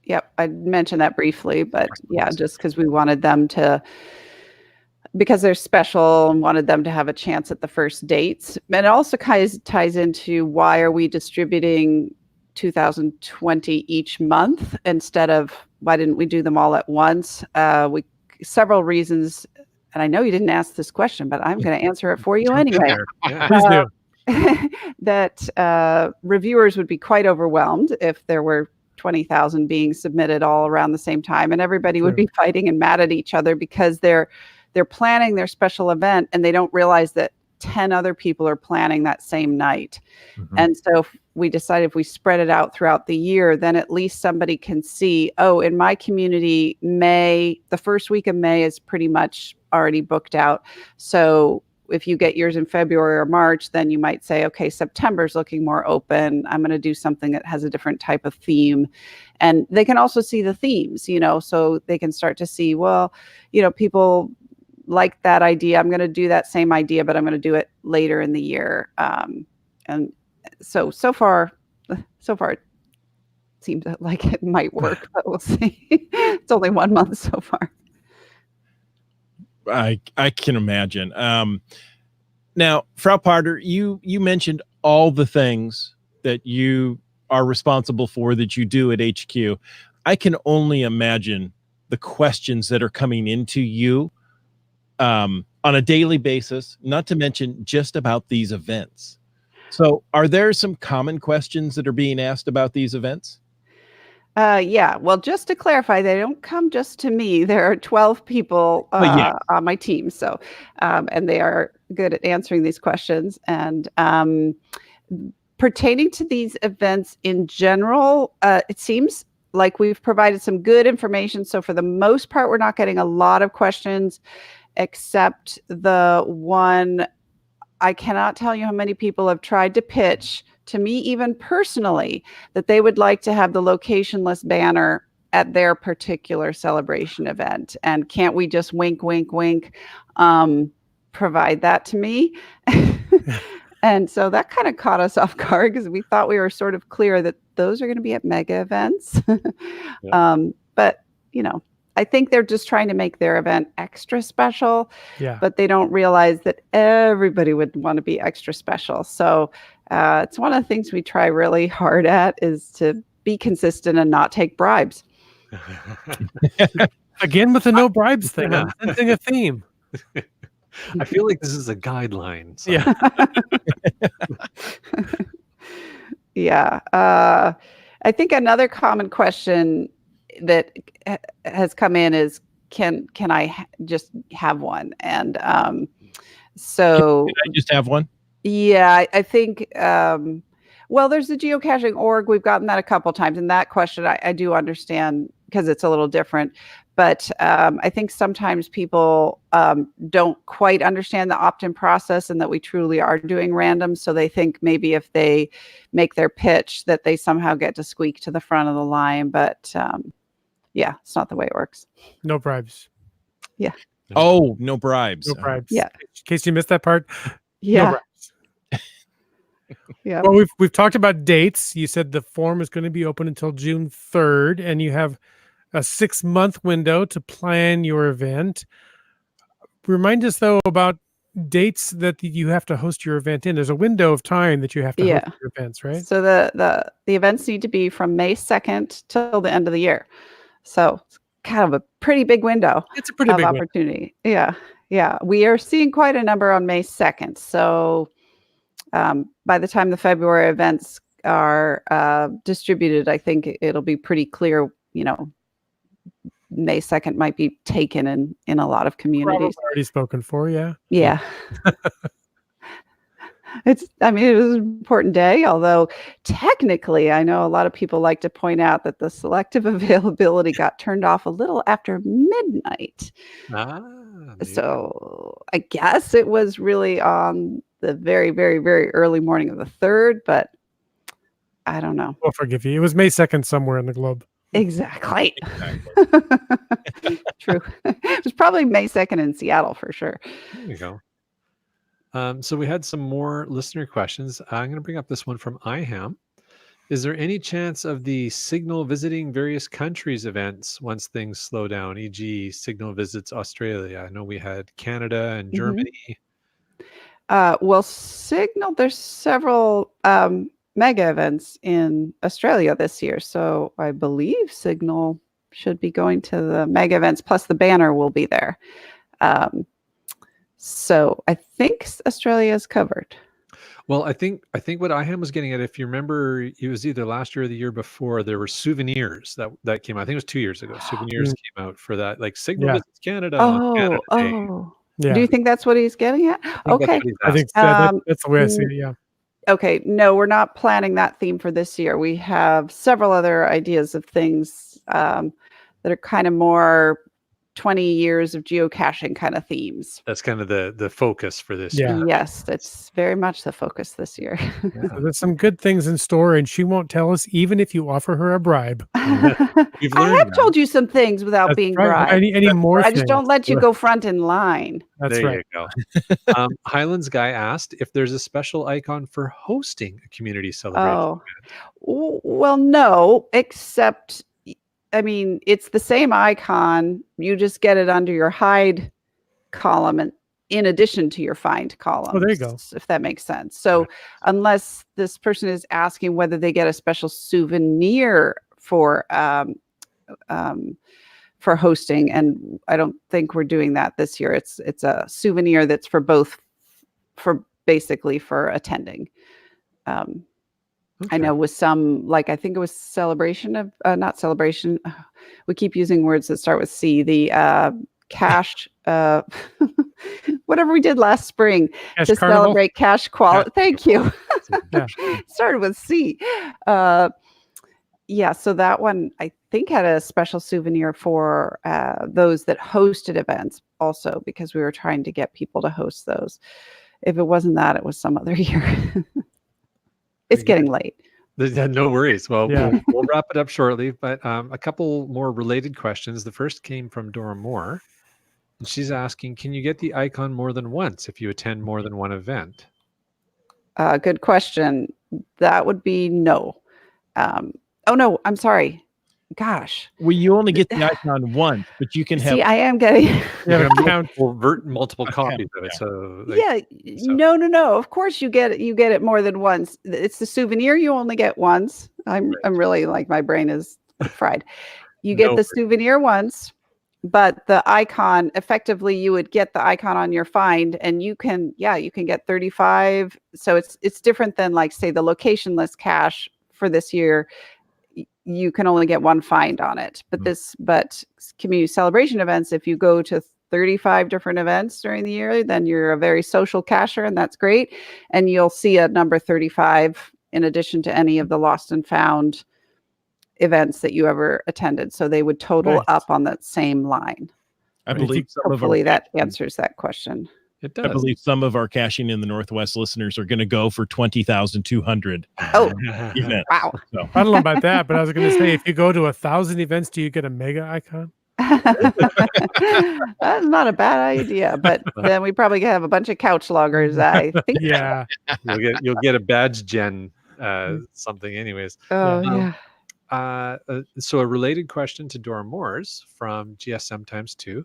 Yep, I mentioned that briefly, but yeah, just because we wanted them to, because they're special, and wanted them to have a chance at the first dates. And it also ties into why are we distributing 2020 each month instead of why didn't we do them all at once? Several reasons, and I know you didn't ask this question, but I'm going to answer it for you anyway. Please do. That reviewers would be quite overwhelmed if there were 20,000 being submitted all around the same time, and everybody would be fighting and mad at each other because they're planning their special event and they don't realize that 10 other people are planning that same night. Mm-hmm. And so we decided if we spread it out throughout the year, then at least somebody can see, oh, in my community, the first week of May is pretty much already booked out. So if you get yours in February or March, then you might say, okay, September's looking more open. I'm going to do something that has a different type of theme. And they can also see the themes, so they can start to see, well, people like that idea. I'm going to do that same idea, but I'm going to do it later in the year. And so far it seems like it might work, but we'll see. It's only 1 month so far. I can imagine. Now, Frau Potter, you mentioned all the things that you are responsible for that you do at HQ. I can only imagine the questions that are coming into you on a daily basis, not to mention just about these events. So are there some common questions that are being asked about these events? Yeah. Well, just to clarify, they don't come just to me. There are 12 people yeah. on my team. So, and they are good at answering these questions. And pertaining to these events in general, it seems like we've provided some good information. So for the most part, we're not getting a lot of questions, except the one. I cannot tell you how many people have tried to pitch to me, even personally, that they would like to have the locationless banner at their particular celebration event. And can't we just wink, wink, wink, provide that to me? And so that kind of caught us off guard because we thought we were sort of clear that those are going to be at mega events. But, I think they're just trying to make their event extra special. Yeah. But they don't realize that everybody would want to be extra special. So it's one of the things we try really hard at is to be consistent and not take bribes. Again, with the no bribes thing, I'm sensing a theme. I feel like this is a guideline. So. Yeah. Yeah. I think another common question that has come in is, can I just have one? And so Can I just have one? yeah, I think, well, there's the geocaching org. We've gotten that a couple times. And that question I do understand because it's a little different. But I think sometimes people don't quite understand the opt-in process and that we truly are doing random. So they think maybe if they make their pitch that they somehow get to squeak to the front of the line. But yeah, it's not the way it works. No bribes. Yeah. Oh, no bribes. No bribes. Yeah. In case you missed that part. Yeah. No bribes. Yeah. Well, we've talked about dates. You said the form is going to be open until June 3rd, and you have a 6-month window to plan your event. Remind us, though, about dates that you have to host your event in. There's a window of time that you have to host your events, right? So the events need to be from May 2nd till the end of the year. So it's kind of a pretty big window. It's a pretty big opportunity. Yeah. Yeah. We are seeing quite a number on May 2nd. So by the time the February events are distributed, I think it'll be pretty clear, May 2nd might be taken in a lot of communities. Probably already spoken for, yeah. Yeah. It was an important day, although technically I know a lot of people like to point out that the selective availability got turned off a little after midnight. So I guess it was really on the very, very, very early morning of the 3rd, but I don't know. We'll forgive you. It was May 2nd somewhere in the globe. Exactly. True. It was probably May 2nd in Seattle for sure. There you go. So we had some more listener questions. I'm going to bring up this one from IHAM. Is there any chance of the Signal visiting various countries events once things slow down, e.g. Signal visits Australia? I know we had Canada and Germany. Well, Signal, there's several mega events in Australia this year. So I believe Signal should be going to the mega events, plus the banner will be there. So I think Australia is covered. Well, I think what IHAM was getting at, if you remember, it was either last year or the year before, there were souvenirs that came out. I think it was 2 years ago. Souvenirs came out for that, like Signal visits Canada. On Canada Day. Yeah. Do you think that's what he's getting at? Okay. I think that's the way I see it, yeah. Okay. No, we're not planning that theme for this year. We have several other ideas of things that are kind of more 20 years of geocaching kind of themes. That's kind of the focus for this year. Yes, that's very much the focus this year. So there's some good things in store, and she won't tell us even if you offer her a bribe. We've learned I have told you some things without being bribed. Any more I just don't let you go front in line. That's there right. You go. Highlands guy asked if there's a special icon for hosting a community celebration. Well, no, except it's the same icon. You just get it under your hide column and in addition to your find column. Oh, there you go. If that makes sense. So unless this person is asking whether they get a special souvenir for hosting, and I don't think we're doing that this year. It's a souvenir that's for both, for basically for attending. I know with some, like, I think it was celebration of, not celebration. We keep using words that start with C. The cash, whatever we did last spring Cash to Carnival? celebrate cash quality. Thank you. Yeah. Started with C. Yeah, so that one I think had a special souvenir for those that hosted events also, because we were trying to get people to host those. If it wasn't that, it was some other year. It's getting late. No worries. Well, Yeah. we'll wrap it up shortly, but a couple more related questions. The first came from Dora Moore, and she's asking, can you get the icon more than once if you attend more than one event? Good question. That would be no. Oh, no, I'm sorry. Gosh. Well, you only get the icon once, but you can have. See, I am getting. Yeah, You count. have multiple copies of it. Yeah. So No. Of course you get it more than once. It's the souvenir you only get once. I'm really, like, my brain is fried. You get the souvenir once, but the icon, effectively you would get the icon on your find, and you can get 35. So it's different than, like, say, the locationless cache for this year. You can only get one find on it. But community celebration events, if you go to 35 different events during the year, then you're a very social cacher, and that's great. And you'll see a number 35 in addition to any of the lost and found events that you ever attended. So they would total up on that same line. I believe hopefully that answers that question. It does. I believe some of our Caching in the Northwest listeners are going to go for 20,200. Oh, events. wow. So. I don't know about that, but I was going to say, if you go to 1,000 events, do you get a mega icon? That's not a bad idea, but then we probably have a bunch of couch loggers, I think. Yeah. You'll get a badge gen something anyways. Oh, yeah. So a related question to Dora Moore's from GSM times 2.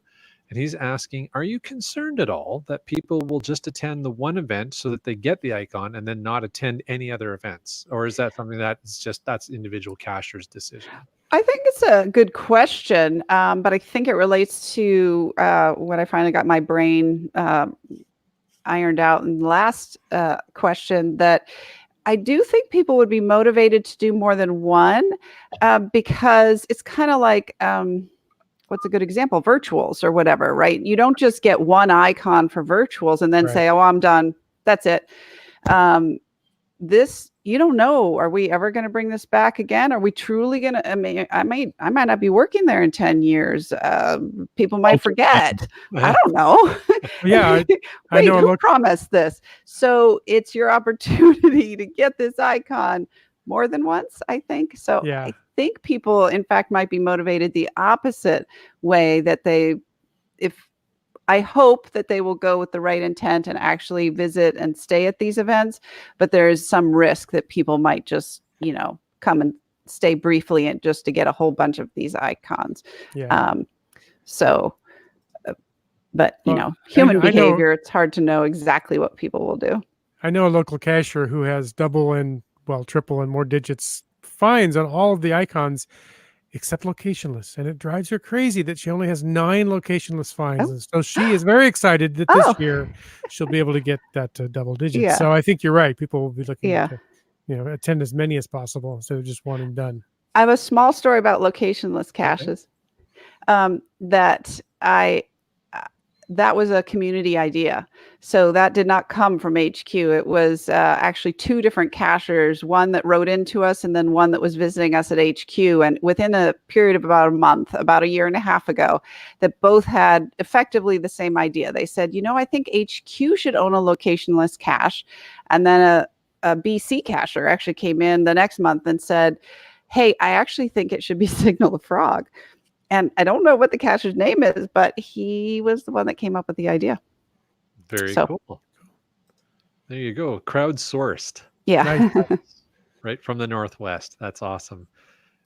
And he's asking, are you concerned at all that people will just attend the one event so that they get the icon and then not attend any other events? Or is that something that's individual cachers' decision? I think it's a good question, but I think it relates to when I finally got my brain ironed out in the last question, that I do think people would be motivated to do more than one because it's kind of like... what's a good example? Virtuals or whatever, right? You don't just get one icon for virtuals and then say, oh, I'm done. That's it. This, you don't know. Are we ever going to bring this back again? Are we truly going to? I mean, I might not be working there in 10 years. People might forget. I don't know. Yeah. I Wait, know. who promised this? So it's your opportunity to get this icon more than once, I think. So Yeah. I think people, in fact, might be motivated the opposite way, that I hope that they will go with the right intent and actually visit and stay at these events. But there is some risk that people might just, come and stay briefly and just to get a whole bunch of these icons. Yeah. But human behavior, it's hard to know exactly what people will do. I know a local cacher who has double and triple and more digits finds on all of the icons except locationless, and it drives her crazy that she only has 9 locationless finds. And so she is very excited that this year she'll be able to get that double digit. Yeah. So I think you're right. People will be looking to attend as many as possible instead of just one and done. I have a small story about locationless caches that was a community idea. So that did not come from HQ. It was actually 2 different cachers, one that wrote into us and then one that was visiting us at HQ. And within a period of about a month, about a year and a half ago, that both had effectively the same idea. They said, I think HQ should own a locationless cache. And then a BC cacher actually came in the next month and said, hey, I actually think it should be Signal the Frog. And I don't know what the cacher's name is, but he was the one that came up with the idea. Very cool. There you go. Crowdsourced. Yeah. Right from the Northwest. That's awesome.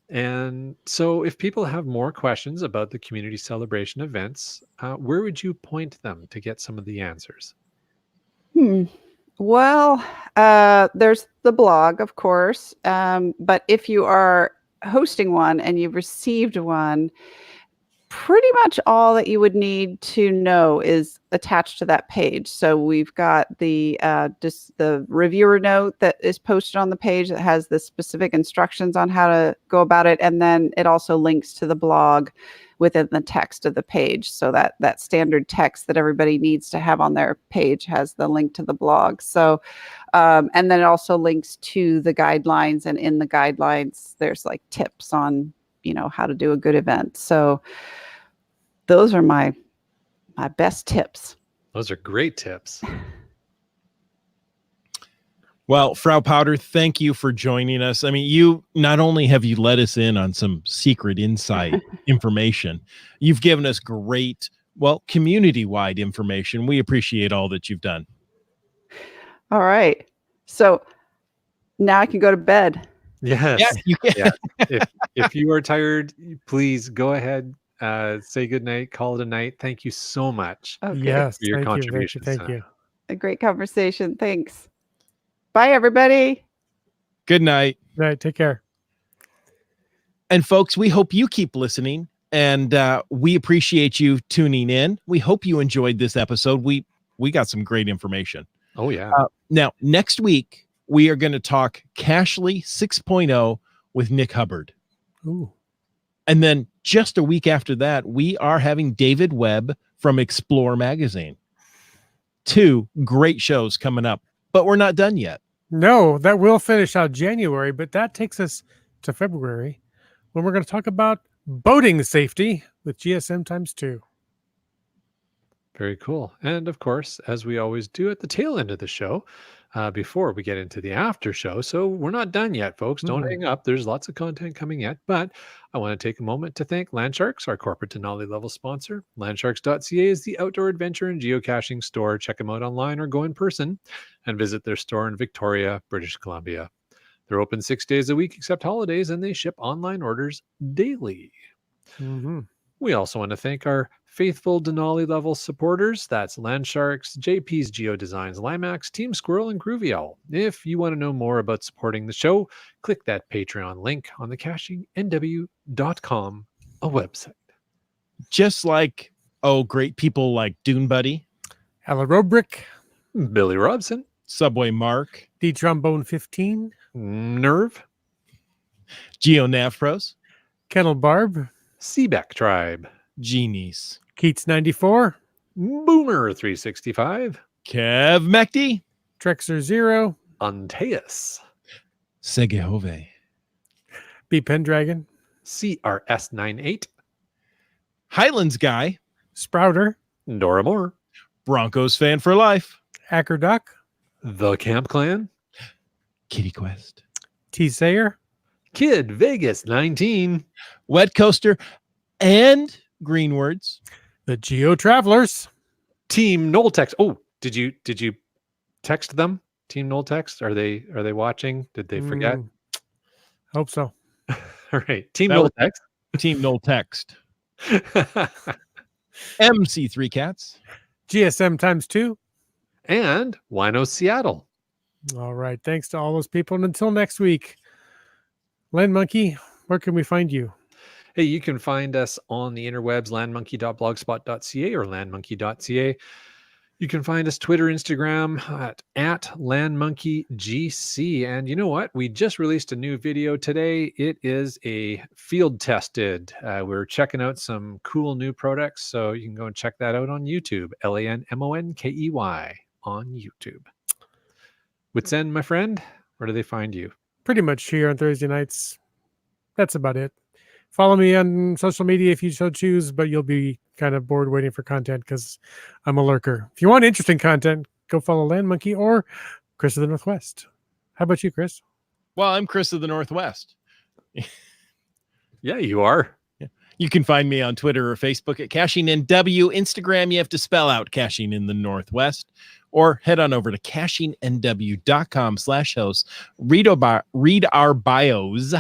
And so if people have more questions about the community celebration events, where would you point them to get some of the answers? Well, there's the blog, of course. But if you are hosting one and you've received one, pretty much all that you would need to know is attached to that page. So we've got the just the reviewer note that is posted on the page that has the specific instructions on how to go about it, and then it also links to the blog within the text of the page. So that standard text that everybody needs to have on their page has the link to the blog. So and then it also links to the guidelines, and in the guidelines there's like tips on how to do a good event. So those are my best tips. Those are great tips. Well, Frau Powder, thank you for joining us. I mean, you not only have you let us in on some secret insight information, you've given us great, community-wide information. We appreciate all that you've done. All right. So now I can go to bed. Yes. Yeah, you can. Yeah. If you are tired, please go ahead, say good night, call it a night. Thank you so much. Okay. Yes, for your thank you, contributions Thank tonight. you. A great conversation. Thanks. Bye, everybody. Good night. Right, take care. And folks, we hope you keep listening, and we appreciate you tuning in. We hope you enjoyed this episode. We got some great information. Oh, yeah. Now, next week, we are going to talk Cashly 6.0 with Nick Hubbard. Ooh. And then just a week after that, we are having David Webb from Explore Magazine. 2 great shows coming up, but we're not done yet. No, that will finish out January, but that takes us to February when we're going to talk about boating safety with GSM times 2. Very cool. And of course, as we always do at the tail end of the show, before we get into the after show. So we're not done yet, folks. Don't hang up. There's lots of content coming yet. But I want to take a moment to thank Landsharks, our corporate Denali level sponsor. Landsharks.ca is the outdoor adventure and geocaching store. Check them out online or go in person and visit their store in Victoria, British Columbia. They're open 6 days a week except holidays, and they ship online orders daily. Mm-hmm. We also want to thank our faithful Denali level supporters. That's Landsharks, JP's Geo Designs, Limax, Team Squirrel, and Groovy Owl. If you want to know more about supporting the show, click that Patreon link on the CachingNW.com, a website. Just like, great people like Dune Buddy, Ella Robrick, Billy Robson, Subway Mark, D Trombone 15, Nerve, Geo Nav Pros, Kennel Barb, Seaback Tribe, Genies, Keats 94, Boomer 365, Kev Mekti, Trexer 0, Antaeus, Segehove, B Pendragon, CRS 98, Highlands Guy, Sprouter, Dora Moore, Broncos Fan for Life, Acker Duck, The Camp Clan, Kitty Quest, T Sayer, Kid Vegas 19, Wet Coaster, and Greenwords. the Geo Travelers, Team Noltex. Oh, did you text them? Team Noltex? Are they watching? Did they forget? Hope so. All right. Team That was- Noltex. Team Null Text, MC3 Cats, GSM times 2. and Wino Seattle. All right. Thanks to all those people. And until next week, Land Monkey, where can we find you? Hey, you can find us on the interwebs, landmonkey.blogspot.ca or landmonkey.ca. You can find us Twitter, Instagram at landmonkeygc. And you know what? We just released a new video today. It is a field tested. We're checking out some cool new products. So you can go and check that out on YouTube, LANMONKEY on YouTube. Wits End, my friend, where do they find you? Pretty much here on Thursday nights. That's about it. Follow me on social media if you so choose, but you'll be kind of bored waiting for content because I'm a lurker. If you want interesting content, go follow Land Monkey or Chris of the Northwest. How about you, Chris? Well, I'm Chris of the Northwest. Yeah, you are. You can find me on Twitter or Facebook at CachingNW. Instagram, you have to spell out Caching in the Northwest, or head on over to CachingNW.com/host. Read our bios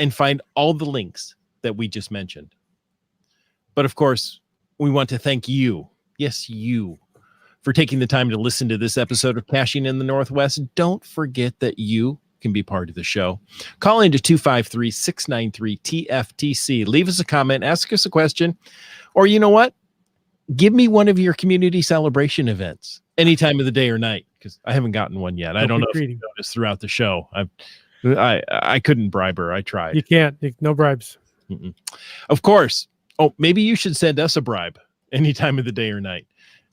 and find all the links that we just mentioned. But of course, we want to thank you, yes, you, for taking the time to listen to this episode of Caching in the Northwest. Don't forget that you can be part of the show. Call into 253-693-TFTC. Leave us a comment, ask us a question, or you know what? Give me one of your community celebration events any time of the day or night, because I haven't gotten one yet. I don't know if you noticed throughout the show. I couldn't bribe her. I tried. You can't. No bribes. Mm-mm. Of course. Oh, maybe you should send us a bribe any time of the day or night.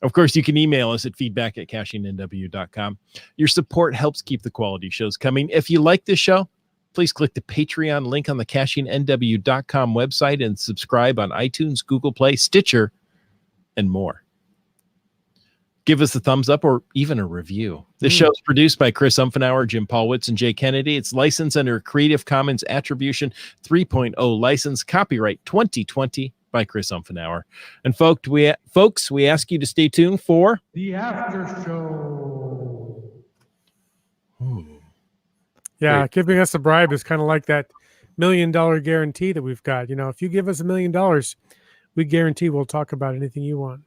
Of course, you can email us at feedback@cashingnw.com. Your support helps keep the quality shows coming. If you like this show, please click the Patreon link on the cashingnw.com website and subscribe on iTunes, Google Play, Stitcher, and more. Give us a thumbs up or even a review. This show is produced by Chris Umfenauer, Jim Paulwitz, and Jay Kennedy. It's licensed under a Creative Commons Attribution 3.0 license, copyright 2020 by Chris Umfenauer. And folks, we ask you to stay tuned for the after show. Ooh. Yeah, Great. giving us a bribe is kind of like that $1 million guarantee that we've got. You know, if you give us $1 million, we guarantee we'll talk about anything you want.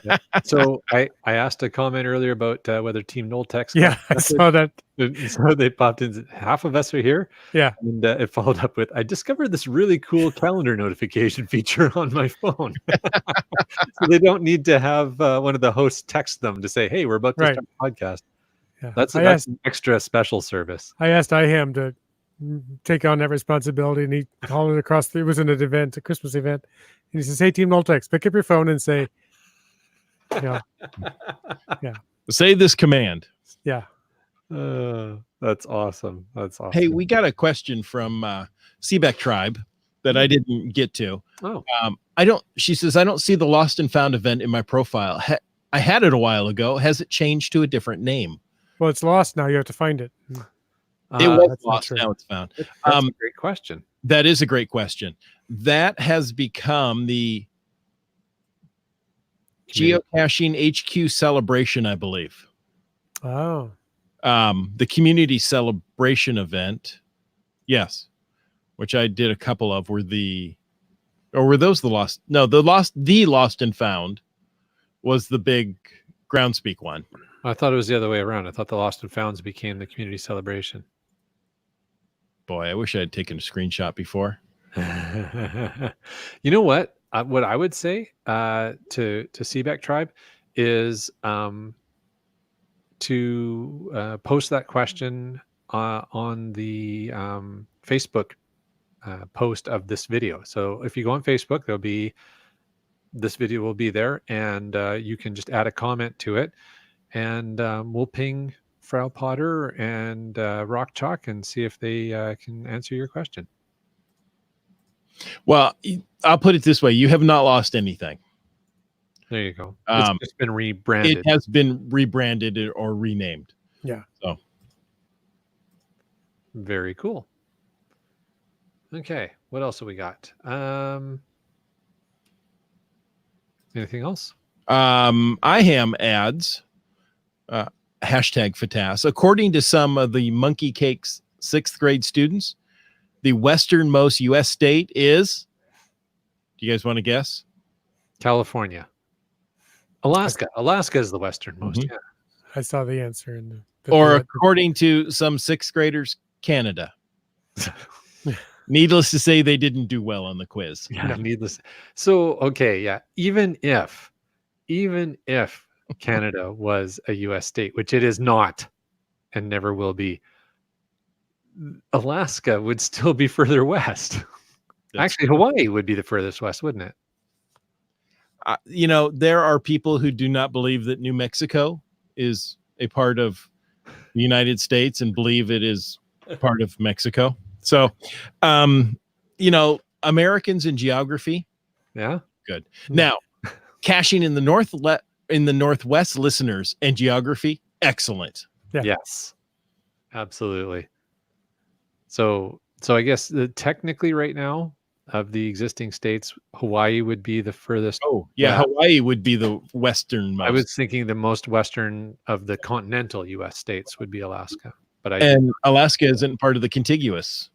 Yeah. So I asked a comment earlier about whether Team Noltex. Yeah, I saw that. So they popped in. Half of us are here. Yeah. And it followed up with, I discovered this really cool calendar notification feature on my phone. So they don't need to have one of the hosts text them to say, hey, we're about to start a podcast. Yeah. That's an extra special service. I asked IHAM to take on that responsibility, and he called it across. It was in an event, a Christmas event. And he says, hey, Team Noltex, pick up your phone and say, yeah. Say this command. Yeah. That's awesome. That's awesome. Hey, we got a question from Seabeck Tribe that I didn't get to. Oh. She says, I don't see the Lost and Found event in my profile. I had it a while ago. Has it changed to a different name? Well, it's lost now. You have to find it. It was that's not lost. true. Now it's found. That's a great question. That is a great question. That has become the Geocaching HQ celebration, I believe. Oh. The community celebration event. Yes. Which I did a couple of. Were those the lost? No, the lost and found was the big Groundspeak one. I thought it was the other way around. I thought the Lost and Founds became the community celebration. Boy, I wish I had taken a screenshot before. You know what? What I would say to Seabeck Tribe is to post that question on the Facebook post of this video. So if you go on Facebook, this video will be there, and you can just add a comment to it, and we'll ping Frau Potter and Rock Chalk and see if they can answer your question. Well, I'll put it this way. You have not lost anything. There you go. It's just been rebranded. It has been rebranded or renamed. Yeah. So very cool. Okay. What else have we got? Anything else? IHAM adds hashtag FATAS. According to some of the Monkey Cake's 6th grade students, the westernmost U.S. state is, do you guys want to guess? California. Alaska. Alaska is the westernmost. Mhm. Yeah. I saw the answer. In According to some 6th graders, Canada. Needless to say, they didn't do well on the quiz. Yeah, needless. So, okay, yeah. Even if Canada was a U.S. state, which it is not and never will be, Alaska would still be further west. Actually, Hawaii would be the furthest west, wouldn't it? There are people who do not believe that New Mexico is a part of the United States and believe it is part of Mexico. So, Americans in geography. Yeah. Good. Now, caching in the Northwest listeners and geography. Excellent. Yeah. Yes, absolutely. So I guess technically right now of the existing states, Hawaii would be the furthest. Oh, yeah. Hawaii would be the westernmost. I was thinking the most western of the continental U.S. states would be Alaska, but Alaska isn't part of the contiguous.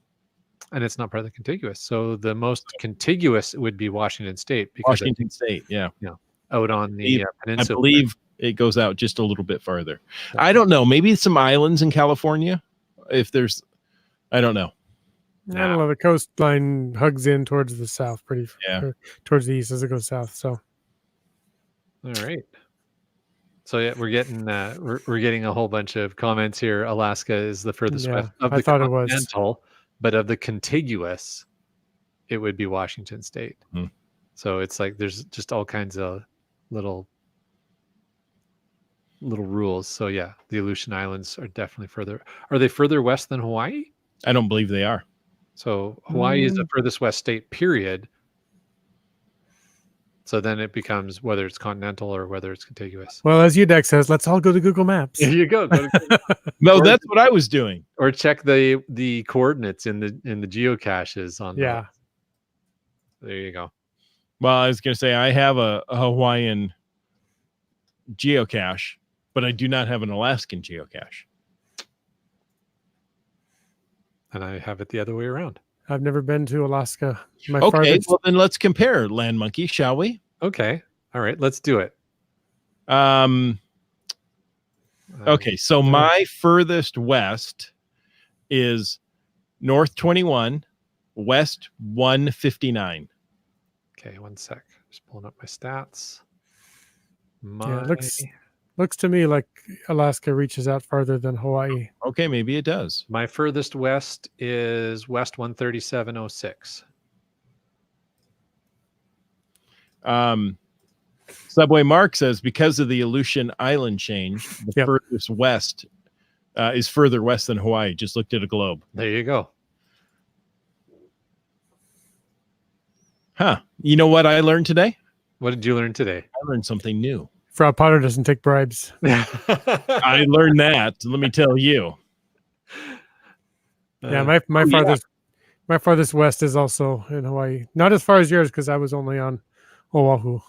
And it's not part of the contiguous. So the most contiguous would be Washington State. Because Washington State, yeah. Out on the peninsula. I believe it goes out just a little bit farther. I don't know. Maybe some islands in California if there's, I don't know. I don't know. The coastline hugs in towards the south, Yeah. or towards the east as it goes south. So, All right. So yeah, we're getting a whole bunch of comments here. Alaska is the furthest yeah, west of I the thought it was. continental, but of the contiguous, it would be Washington State. Hmm. So it's like there's just all kinds of little rules. So yeah, the Aleutian Islands are definitely further. Are they further west than Hawaii? I don't believe they are. So Hawaii is the furthest west state, period. So then it becomes whether it's continental or whether it's contiguous. Well, as UDEC says, let's all go to Google Maps. There you go. No, Or- that's what I was doing. Or check the coordinates in the geocaches on. Yeah. There you go. Well, I was going to say I have a Hawaiian geocache, but I do not have an Alaskan geocache. And I have it the other way around. I've never been to Alaska. My Okay, farthest, well then let's compare, Land Monkey, shall we? Okay. All right. Let's do it. Okay, so my furthest west is north 21, west 159. Okay. 1 sec. Just pulling up my stats. yeah, it looks to me like Alaska reaches out farther than Hawaii. Okay, maybe it does. My furthest west is west 137.06. Subway Mark says because of the Aleutian Island change, the furthest west is further west than Hawaii. Just looked at a globe. There you go. Huh. You know what I learned today? What did you learn today? I learned something new. Frau Potter doesn't take bribes. I learned that. Let me tell you. Yeah, my farthest west is also in Hawaii. Not as far as yours because I was only on Oahu.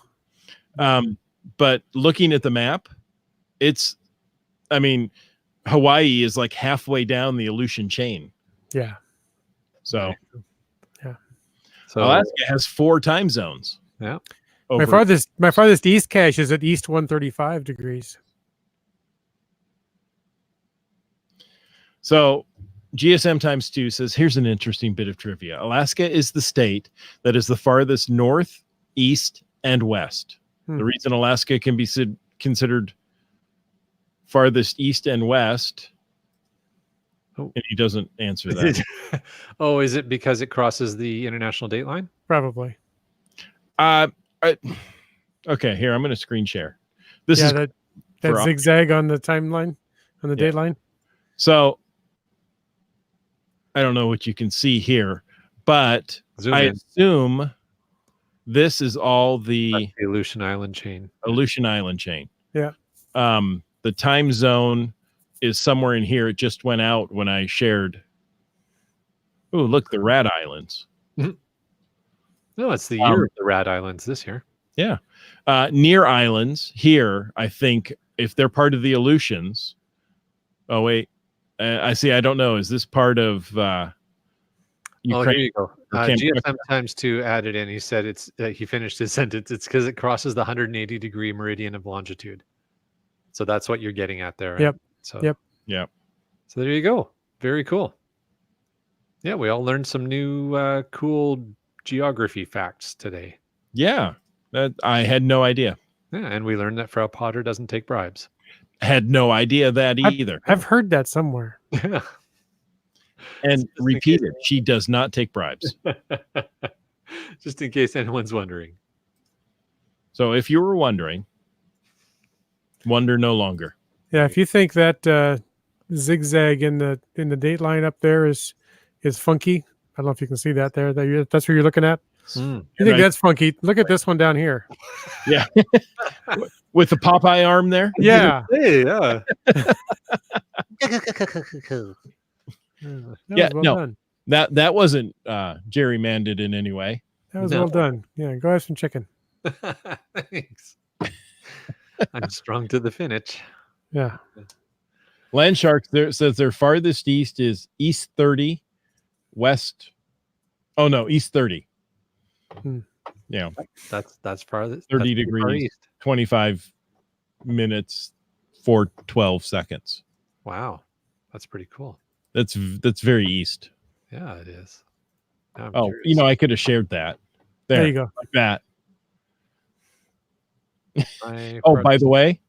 But looking at the map, Hawaii is like halfway down the Aleutian chain. Yeah. So yeah. So Alaska has 4 time zones. Yeah. My farthest east cache is at east 135 degrees. So GSM times 2 says, here's an interesting bit of trivia. Alaska is the state that is the farthest north, east, and west. The reason Alaska can be considered farthest east and west, and he doesn't answer that. Oh, is it because it crosses the international date line? Probably. Okay, here, I'm going to screen share. This is that zigzag on the timeline, on the date line. So I don't know what you can see here, but Zoom I in. assume this is all That's the the Aleutian Island chain. Aleutian Island chain. Yeah. The time zone is somewhere in here. It just went out when I shared. Oh, look, the Rat Islands. No, it's the year of the Rat Islands this year. Yeah. Near islands here, I think, if they're part of the Aleutians. Oh, wait. I see. I don't know. Is this part of Ukraine? Oh, here you go. GSM times 2 added in. He said he finished his sentence. It's because it crosses the 180 degree meridian of longitude. So that's what you're getting at there. Right? Yep. So Yep. So there you go. Very cool. Yeah, we all learned some new cool geography facts today. Yeah. I had no idea. Yeah, and we learned that Frau Potter doesn't take bribes. Had no idea that either. I've heard that somewhere. And repeated, she does not take bribes. Just in case anyone's wondering. So if you were wondering, wonder no longer. Yeah, if you think that zigzag in the date line up there is funky, I don't know if you can see that there. That's where you're looking at. You think that's funky? Look at this one down here. Yeah. With the Popeye arm there? Yeah. Hey, yeah. Done. That wasn't gerrymandered in any way. That was well done. Yeah, go have some chicken. Thanks. I'm strong to the finish. Yeah. Land Shark says their farthest east is east 30, west. Oh no, east 30. Yeah. That's farthest. 30 degrees, 25 minutes, 4:12 seconds. Wow. That's pretty cool. That's very east. Yeah, it is. Now I'm Oh, curious. I could have shared that. There you go. Like that. My Oh, by farthest- the way,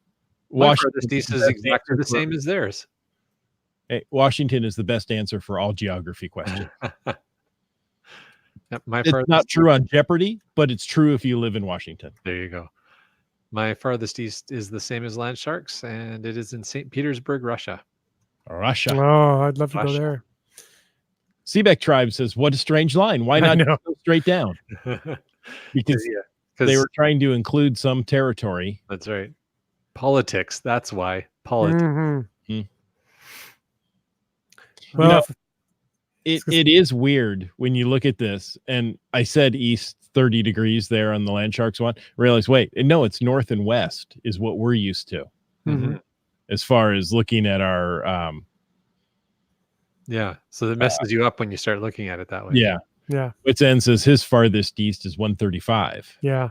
my Washington farthest east the is best exactly answer the for- same as theirs. Hey, Washington is the best answer for all geography questions. Yep, my It's farthest not true on Jeopardy, but it's true if you live in Washington. There you go. My farthest east is the same as Land Sharks, and it is in St. Petersburg, Russia. Russia. Oh, I'd love to go Russia. there. Seebeck Tribe says, "What a strange line. Why I not know. go straight down?" Because they were trying to include some territory. That's right. Politics. That's why. Politics. Mhm. Mm. Well, It is weird when you look at this, and I said east 30 degrees there on the Land Sharks one. Realize, wait, no, it's north and west is what we're used to mhm. as far as looking at our Yeah. So it messes you up when you start looking at it that way. yeah. Yeah. Wits End says his farthest east is 135. Yeah.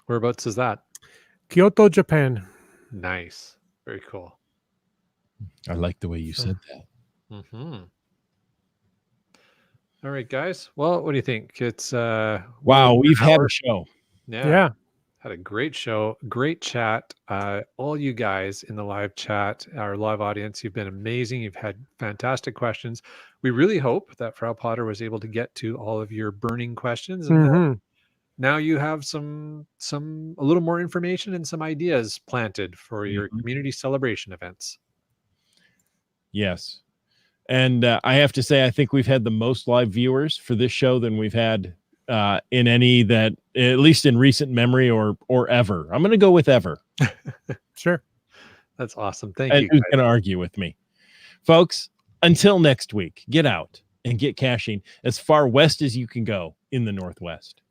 Whereabouts is that? Kyoto, Japan. Nice. Very cool. I like the way you said that. Mm-hmm. All right, guys. Well, what do you think? It's Wow, we've had hour. a show. Yeah. Had a great show, great chat. All you guys in the live chat, our live audience, you've been amazing. You've had fantastic questions. We really hope that Frau Potter was able to get to all of your burning questions, and that Mhm. now you have a little more information and some ideas planted for your community celebration events. Yes. And I have to say, I think we've had the most live viewers for this show than we've had in any that, at least in recent memory or ever. I'm going to go with ever. Sure. That's awesome. Thank And you. who's Guys. going to argue with me? Folks, until next week, get out and get caching as far west as you can go in the Northwest.